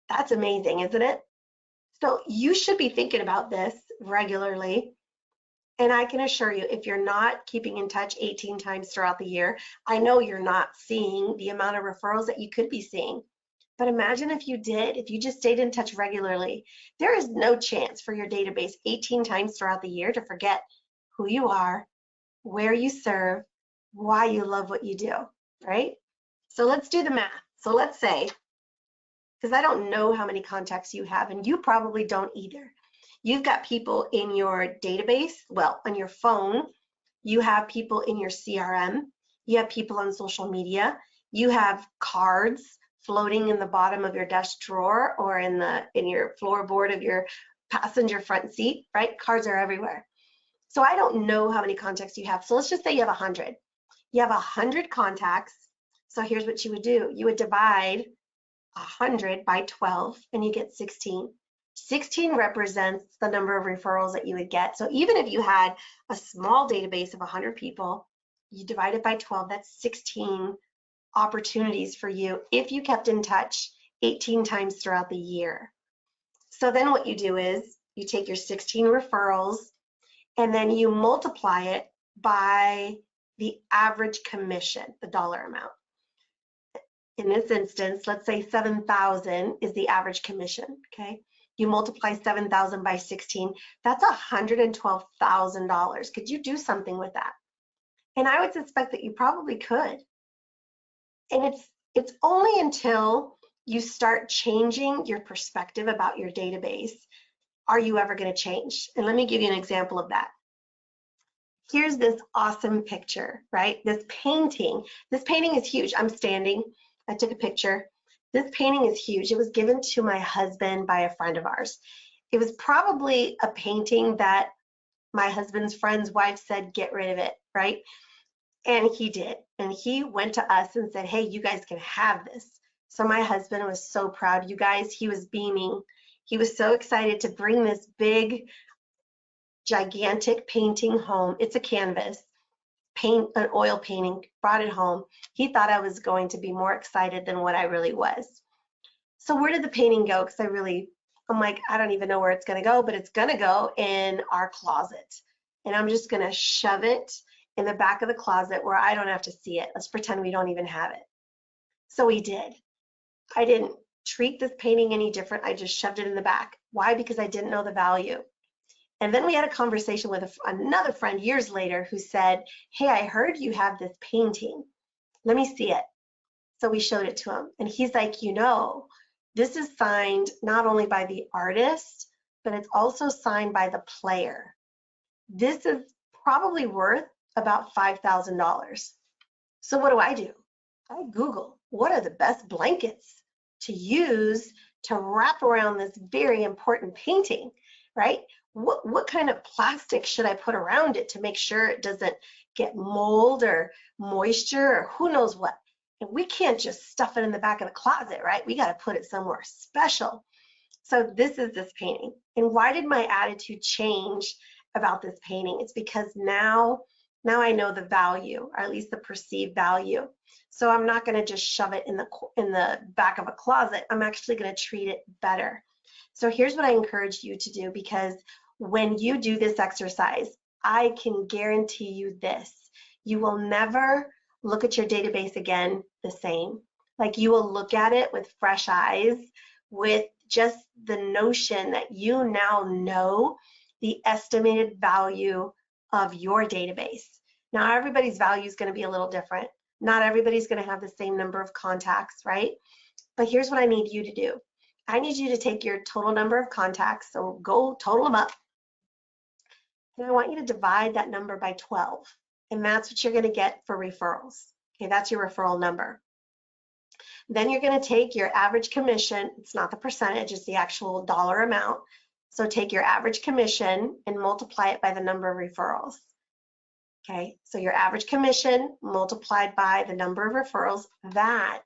Speaker 1: That's amazing, isn't it? So you should be thinking about this regularly. And I can assure you, if you're not keeping in touch 18 times throughout the year, I know you're not seeing the amount of referrals that you could be seeing. But imagine if you did, if you just stayed in touch regularly. There is no chance for your database 18 times throughout the year to forget who you are, where you serve, why you love what you do, right? So let's do the math. So let's say, because I don't know how many contacts you have, and you probably don't either. You've got people in your database, well, on your phone, you have people in your CRM, you have people on social media, you have cards floating in the bottom of your desk drawer or in your floorboard of your passenger front seat, right? Cards are everywhere. So I don't know how many contacts you have. So let's just say you have 100. You have 100 contacts. So here's what you would do. You would divide 100 by 12 and you get 16. 16 represents the number of referrals that you would get. So even if you had a small database of 100 people, you divide it by 12, that's 16 opportunities for you if you kept in touch 18 times throughout the year. So then what you do is you take your 16 referrals and then you multiply it by the average commission, the dollar amount. In this instance, let's say 7,000 is the average commission, okay? You multiply 7,000 by 16, that's $112,000. Could you do something with that? And I would suspect that you probably could. And it's only until you start changing your perspective about your database are you ever going to change. And let me give you an example of that. Here's this awesome picture, right? This painting is huge. I'm standing, I took a picture. This painting is huge. It was given to my husband by a friend of ours. It was probably a painting that my husband's friend's wife said, get rid of it, right? And he did. And he went to us and said, hey, you guys can have this. So my husband was so proud. You guys, he was beaming. He was so excited to bring this big, gigantic painting home. It's a canvas, an oil painting, brought it home. He thought I was going to be more excited than what I really was. So where did the painting go? Because I'm like, I don't even know where it's going to go, but it's going to go in our closet. And I'm just going to shove it in the back of the closet where I don't have to see it. Let's pretend we don't even have it. So we did. I didn't treat this painting any different. I just shoved it in the back. Why? Because I didn't know the value. And then we had a conversation with another friend years later who said, hey, I heard you have this painting. Let me see it. So we showed it to him. And he's like, you know, this is signed not only by the artist, but it's also signed by the player. This is probably worth about $5,000. So what do? I Google, what are the best blankets to use to wrap around this very important painting, right? What kind of plastic should I put around it to make sure it doesn't get mold or moisture or who knows what? And we can't just stuff it in the back of the closet, right? We got to put it somewhere special. So this is this painting. And why did my attitude change about this painting? It's because now I know the value, or at least the perceived value. So I'm not going to just shove it in the back of a closet. I'm actually going to treat it better. So here's what I encourage you to do, because when you do this exercise, I can guarantee you this: you will never look at your database again the same. Like, you will look at it with fresh eyes, with just the notion that you now know the estimated value of your database. Now, everybody's value is going to be a little different. Not everybody's going to have the same number of contacts, right? But here's what I need you to do. I need you to take your total number of contacts, so go total them up. And I want you to divide that number by 12. And that's what you're going to get for referrals. Okay, that's your referral number. Then you're going to take your average commission. It's not the percentage, it's the actual dollar amount. So take your average commission and multiply it by the number of referrals. Okay, so your average commission multiplied by the number of referrals, that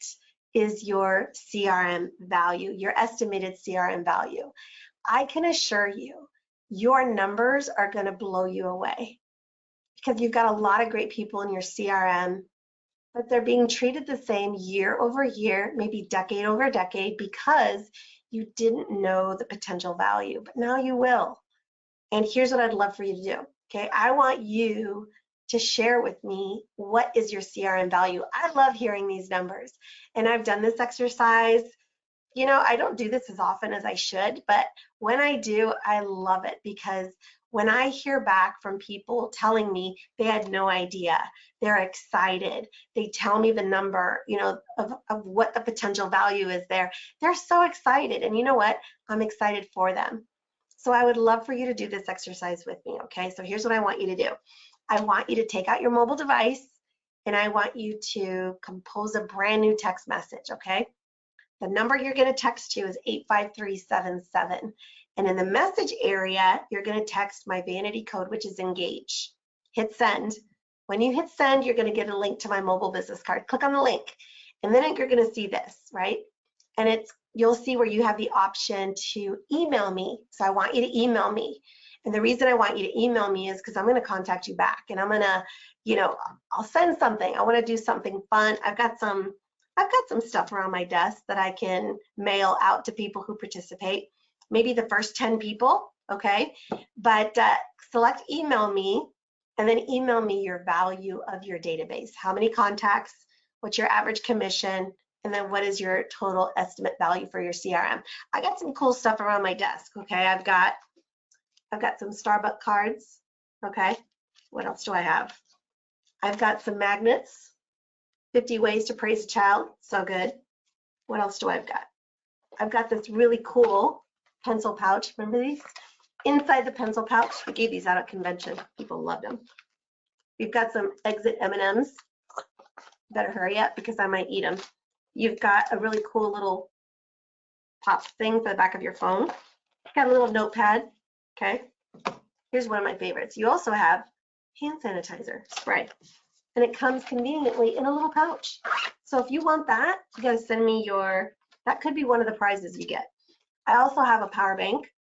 Speaker 1: is your CRM value, your estimated CRM value. I can assure you, your numbers are going to blow you away, because you've got a lot of great people in your CRM, but they're being treated the same year over year, maybe decade over decade, because you didn't know the potential value, but now you will. And here's what I'd love for you to do. Okay, I want you to share with me, what is your CRM value? I love hearing these numbers, and I've done this exercise. You know, I don't do this as often as I should, but when I do, I love it, because when I hear back from people telling me they had no idea, they're excited, they tell me the number, you know, of what the potential value is there, they're so excited. And you know what? I'm excited for them. So I would love for you to do this exercise with me, okay? So here's what I want you to do. I want you to take out your mobile device, and I want you to compose a brand new text message, okay? The number you're going to text to is 85377. And in the message area, you're going to text my vanity code, which is engage. Hit send. When you hit send, you're going to get a link to my mobile business card. Click on the link, and then you're going to see this, right? And you'll see where you have the option to email me. So I want you to email me. And the reason I want you to email me is because I'm going to contact you back, and I'm going to, you know, I'll send something. I want to do something fun. I've got some stuff around my desk that I can mail out to people who participate. Maybe the first 10 people, okay? But select email me, and then email me your value of your database. How many contacts, what's your average commission, and then what is your total estimate value for your CRM. I got some cool stuff around my desk, okay? I've got some Starbucks cards, okay? What else do I have? I've got some magnets, 50 ways to praise a child, so good. What else do I've got? I've got this really cool pencil pouch. Remember these? Inside the pencil pouch, we gave these out at convention. People loved them. We've got some exit M&Ms. Better hurry up because I might eat them. You've got a really cool little pop thing for the back of your phone. Got a little notepad, okay? Here's one of my favorites. You also have hand sanitizer spray, and it comes conveniently in a little pouch. So if you want that, you gotta send me that could be one of the prizes you get. I also have a power bank.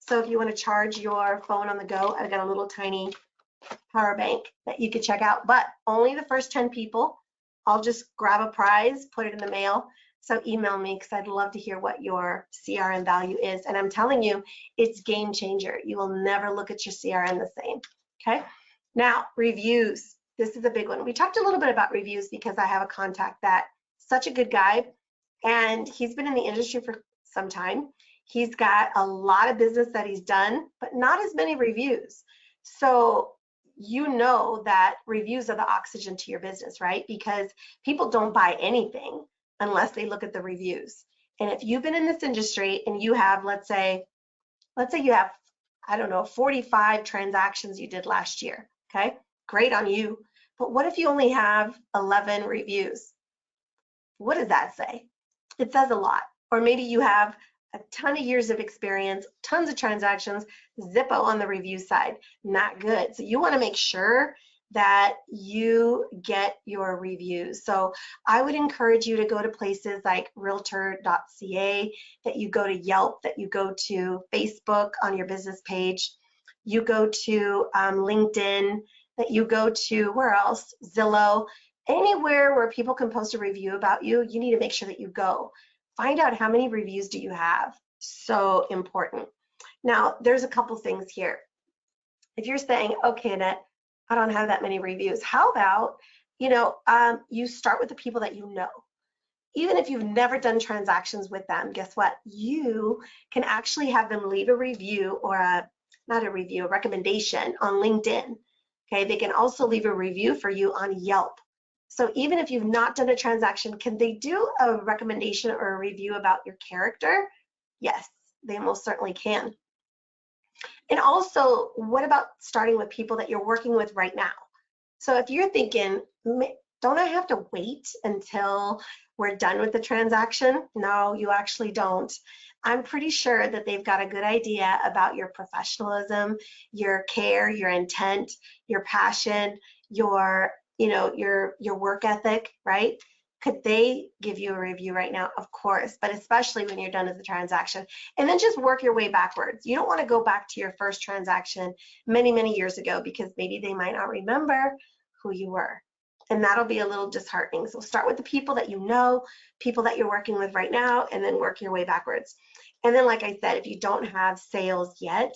Speaker 1: So if you want to charge your phone on the go, I've got a little tiny power bank that you could check out, but only the first 10 people. I'll just grab a prize, put it in the mail. So email me, because I'd love to hear what your CRM value is. And I'm telling you, it's game changer. You will never look at your CRM the same, okay? Now, reviews. This is a big one. We talked a little bit about reviews because I have a contact that's such a good guy, and he's been in the industry for some time. He's got a lot of business that he's done, but not as many reviews. So you know that reviews are the oxygen to your business, right? Because people don't buy anything unless they look at the reviews. And if you've been in this industry and you have, let's say you have, I don't know, 45 transactions you did last year, okay? Great on you. But what if you only have 11 reviews? What does that say? It says a lot. Or maybe you have a ton of years of experience, tons of transactions, Zippo on the review side, not good. So you want to make sure that you get your reviews. So I would encourage you to go to places like realtor.ca, that you go to Yelp, that you go to Facebook on your business page, you go to LinkedIn, that you go to, where else? Zillow. Anywhere where people can post a review about you, you need to make sure that you go. Find out how many reviews do you have. So important. Now, there's a couple things here. If you're saying, okay, Annette, I don't have that many reviews, how about, you start with the people that you know. Even if you've never done transactions with them, guess what? You can actually have them leave a review, or a recommendation on LinkedIn. Okay, they can also leave a review for you on Yelp. So even if you've not done a transaction, can they do a recommendation or a review about your character? Yes, they most certainly can. And also, what about starting with people that you're working with right now? So if you're thinking, don't I have to wait until we're done with the transaction? No, you actually don't. I'm pretty sure that they've got a good idea about your professionalism, your care, your intent, your passion, your work ethic, right? Could they give you a review right now? Of course, but especially when you're done with the transaction. And then just work your way backwards. You don't want to go back to your first transaction many, many years ago, because maybe they might not remember who you were. And that'll be a little disheartening. So start with the people that you know, people that you're working with right now, and then work your way backwards. And then, like I said, if you don't have sales yet,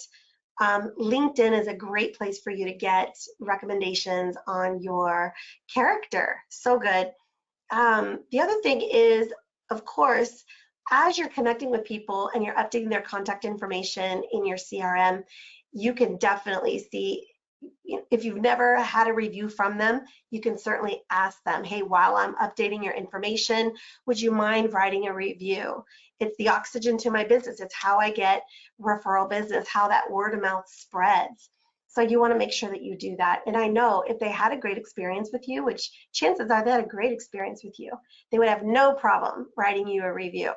Speaker 1: LinkedIn is a great place for you to get recommendations on your character. So good. The other thing is, of course, as you're connecting with people and you're updating their contact information in your CRM, you can definitely see, if you've never had a review from them, you can certainly ask them, hey, while I'm updating your information, would you mind writing a review? It's the oxygen to my business. It's how I get referral business, how that word of mouth spreads. So you want to make sure that you do that. And I know if they had a great experience with you, which chances are they had a great experience with you, they would have no problem writing you a review.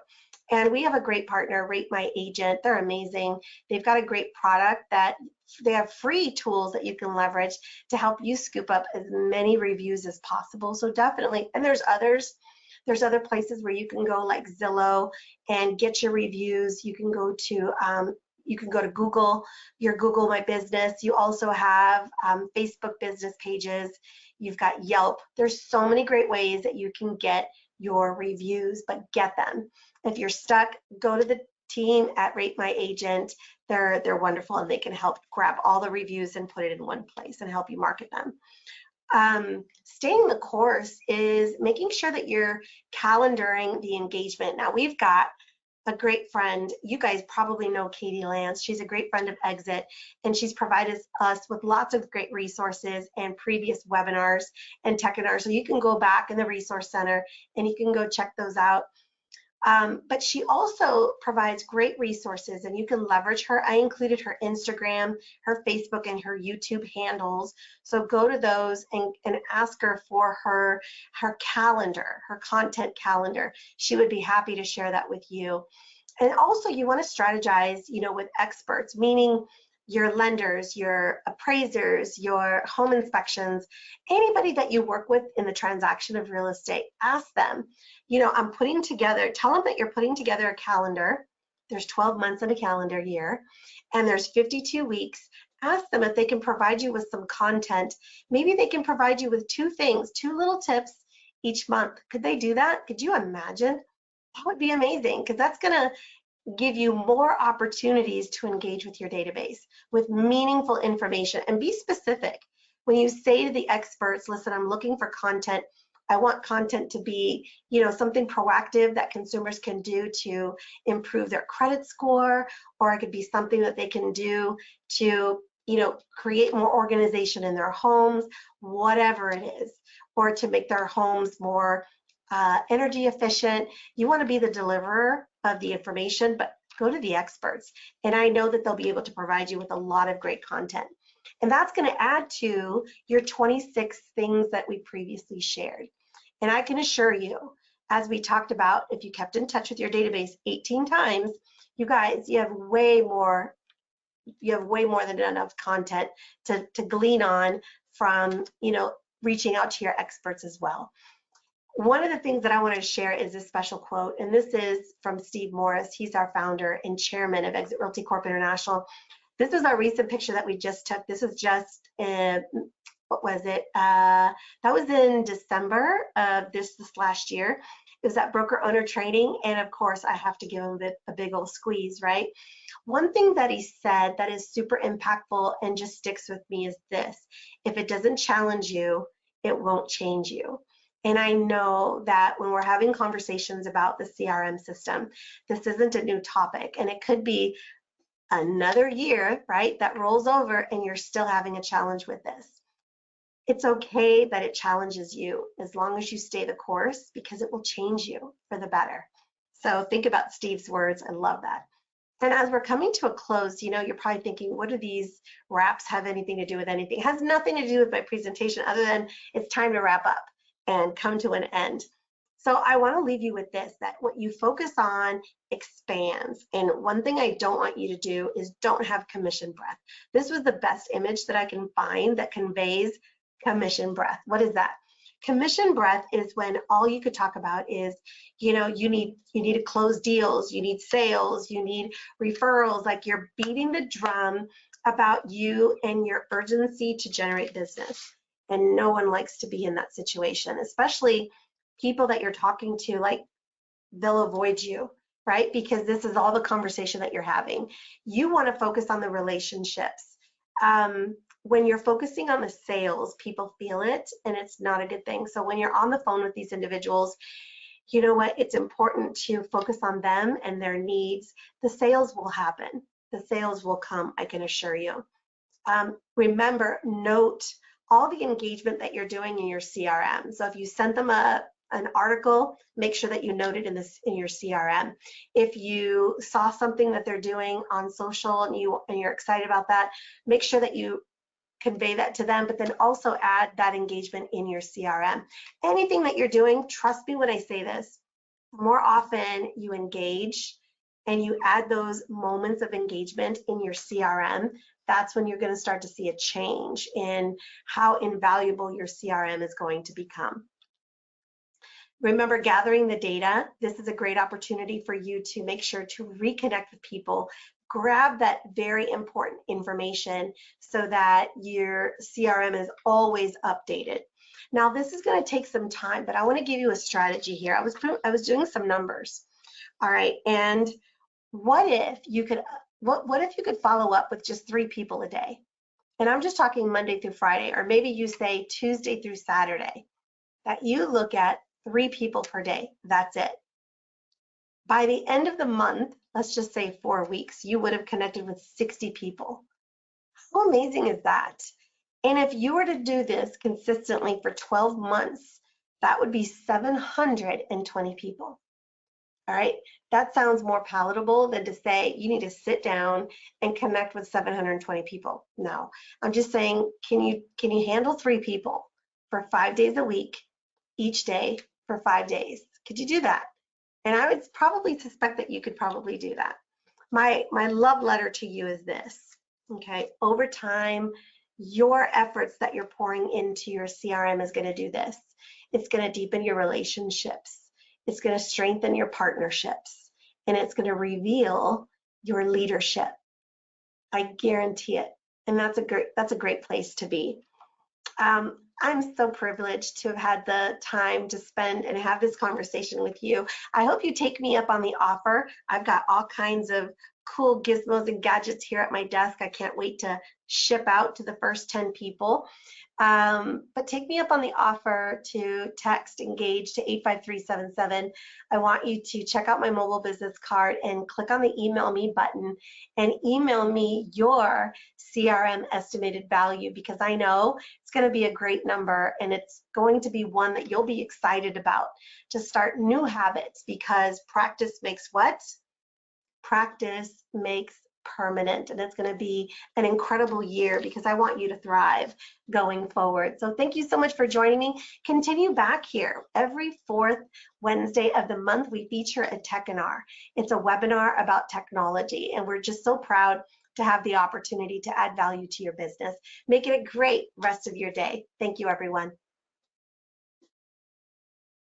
Speaker 1: And we have a great partner, Rate My Agent. They're amazing. They've got a great product that they have free tools that you can leverage to help you scoop up as many reviews as possible. So definitely, and there's other places where you can go, like Zillow, and get your reviews. You can go to Google, your Google My Business. You also have Facebook business pages. You've got Yelp. There's so many great ways that you can get your reviews, but get them. If you're stuck, go to the team at Rate My Agent. They're wonderful, and they can help grab all the reviews and put it in one place and help you market them. Staying the course is making sure that you're calendaring the engagement. Now, we've got a great friend. You guys probably know Katie Lance. She's a great friend of Exit, and she's provided us with lots of great resources and previous webinars and Techinar. So you can go back in the Resource Center and you can go check those out. But she also provides great resources, and you can leverage her. I included her Instagram, her Facebook, and her YouTube handles. So go to those and ask her for her calendar, her content calendar. She would be happy to share that with you. And also, you want to strategize, with experts, meaning your lenders, your appraisers, your home inspections, anybody that you work with in the transaction of real estate. Ask them, I'm putting together, tell them that you're putting together a calendar. There's 12 months in a calendar year, and there's 52 weeks. Ask them if they can provide you with some content. Maybe they can provide you with two little tips each month. Could they do that? Could you imagine? That would be amazing, because that's gonna give you more opportunities to engage with your database with meaningful information. And be specific. When you say to the experts, listen, I'm looking for content I want content to be, something proactive that consumers can do to improve their credit score, or it could be something that they can do to, create more organization in their homes, whatever it is, or to make their homes more energy efficient. You want to be the deliverer of the information, but go to the experts. And I know that they'll be able to provide you with a lot of great content. And that's going to add to your 26 things that we previously shared. And I can assure you, as we talked about, if you kept in touch with your database 18 times, you guys, you have way more than enough content to glean on from, reaching out to your experts as well. One of the things that I want to share is this special quote, and this is from Steve Morris. He's our founder and chairman of Exit Realty Corp International. This is our recent picture that we just took. This is just, what was it? That was in December of this last year. It was at broker owner training, and of course I have to give him a big old squeeze, right? One thing that he said that is super impactful and just sticks with me is this: if it doesn't challenge you, it won't change you. And I know that when we're having conversations about the CRM system, this isn't a new topic, and it could be another year, right, that rolls over and you're still having a challenge with this. It's okay that it challenges you as long as you stay the course, because it will change you for the better. So think about Steve's words. I love that. And as we're coming to a close, you're probably thinking, what do these wraps have anything to do with anything? It has nothing to do with my presentation other than it's time to wrap up and come to an end. So I want to leave you with this, that what you focus on expands. And one thing I don't want you to do is don't have commission breath. This was the best image that I can find that conveys commission breath. What is that? Commission breath is when all you could talk about is, you need to close deals, you need sales, you need referrals, like you're beating the drum about you and your urgency to generate business. And no one likes to be in that situation, especially people that you're talking to, like they'll avoid you, right? Because this is all the conversation that you're having. You want to focus on the relationships. When you're focusing on the sales, people feel it, and it's not a good thing. So when you're on the phone with these individuals, you know what? It's important to focus on them and their needs. The sales will happen. The sales will come, I can assure you. Remember, note all the engagement that you're doing in your CRM. So if you sent them an article, make sure that you note it in your CRM. If you saw something that they're doing on social and you're excited about that, make sure that you convey that to them, but then also add that engagement in your CRM. Anything that you're doing, trust me when I say this, the more often you engage and you add those moments of engagement in your CRM, that's when you're going to start to see a change in how invaluable your CRM is going to become. Remember, gathering the data, this is a great opportunity for you to make sure to reconnect with people. Grab that very important information so that your CRM is always updated. Now, this is going to take some time, but I want to give you a strategy here. I was doing some numbers. All right, and what if you could follow up with just 3 people a day? And I'm just talking Monday through Friday, or maybe you say Tuesday through Saturday, that you look at 3 people per day. That's it. By the end of the month, let's just say 4 weeks, you would have connected with 60 people. How amazing is that? And if you were to do this consistently for 12 months, that would be 720 people. All right, that sounds more palatable than to say you need to sit down and connect with 720 people. No, I'm just saying, can you handle 3 people for 5 days a week, each day for 5 days? Could you do that? And I would probably suspect that you could probably do that. My love letter to you is this, okay? Over time, your efforts that you're pouring into your CRM is going to do this. It's going to deepen your relationships. It's going to strengthen your partnerships, and it's going to reveal your leadership. I guarantee it. And that's a great place to be. I'm so privileged to have had the time to spend and have this conversation with you. I hope you take me up on the offer. I've got all kinds of cool gizmos and gadgets here at my desk. I can't wait to ship out to the first 10 people. But take me up on the offer to text engage to 85377. I want you to check out my mobile business card and click on the email me button and email me your CRM estimated value, because I know it's going to be a great number and it's going to be one that you'll be excited about to start new habits, because practice makes what? Practice makes permanent, and it's going to be an incredible year because I want you to thrive going forward. So thank you so much for joining me. Continue back here. Every fourth Wednesday of the month, we feature a Techinar. It's a webinar about technology, and we're just so proud to have the opportunity to add value to your business. Make it a great rest of your day. Thank you, everyone.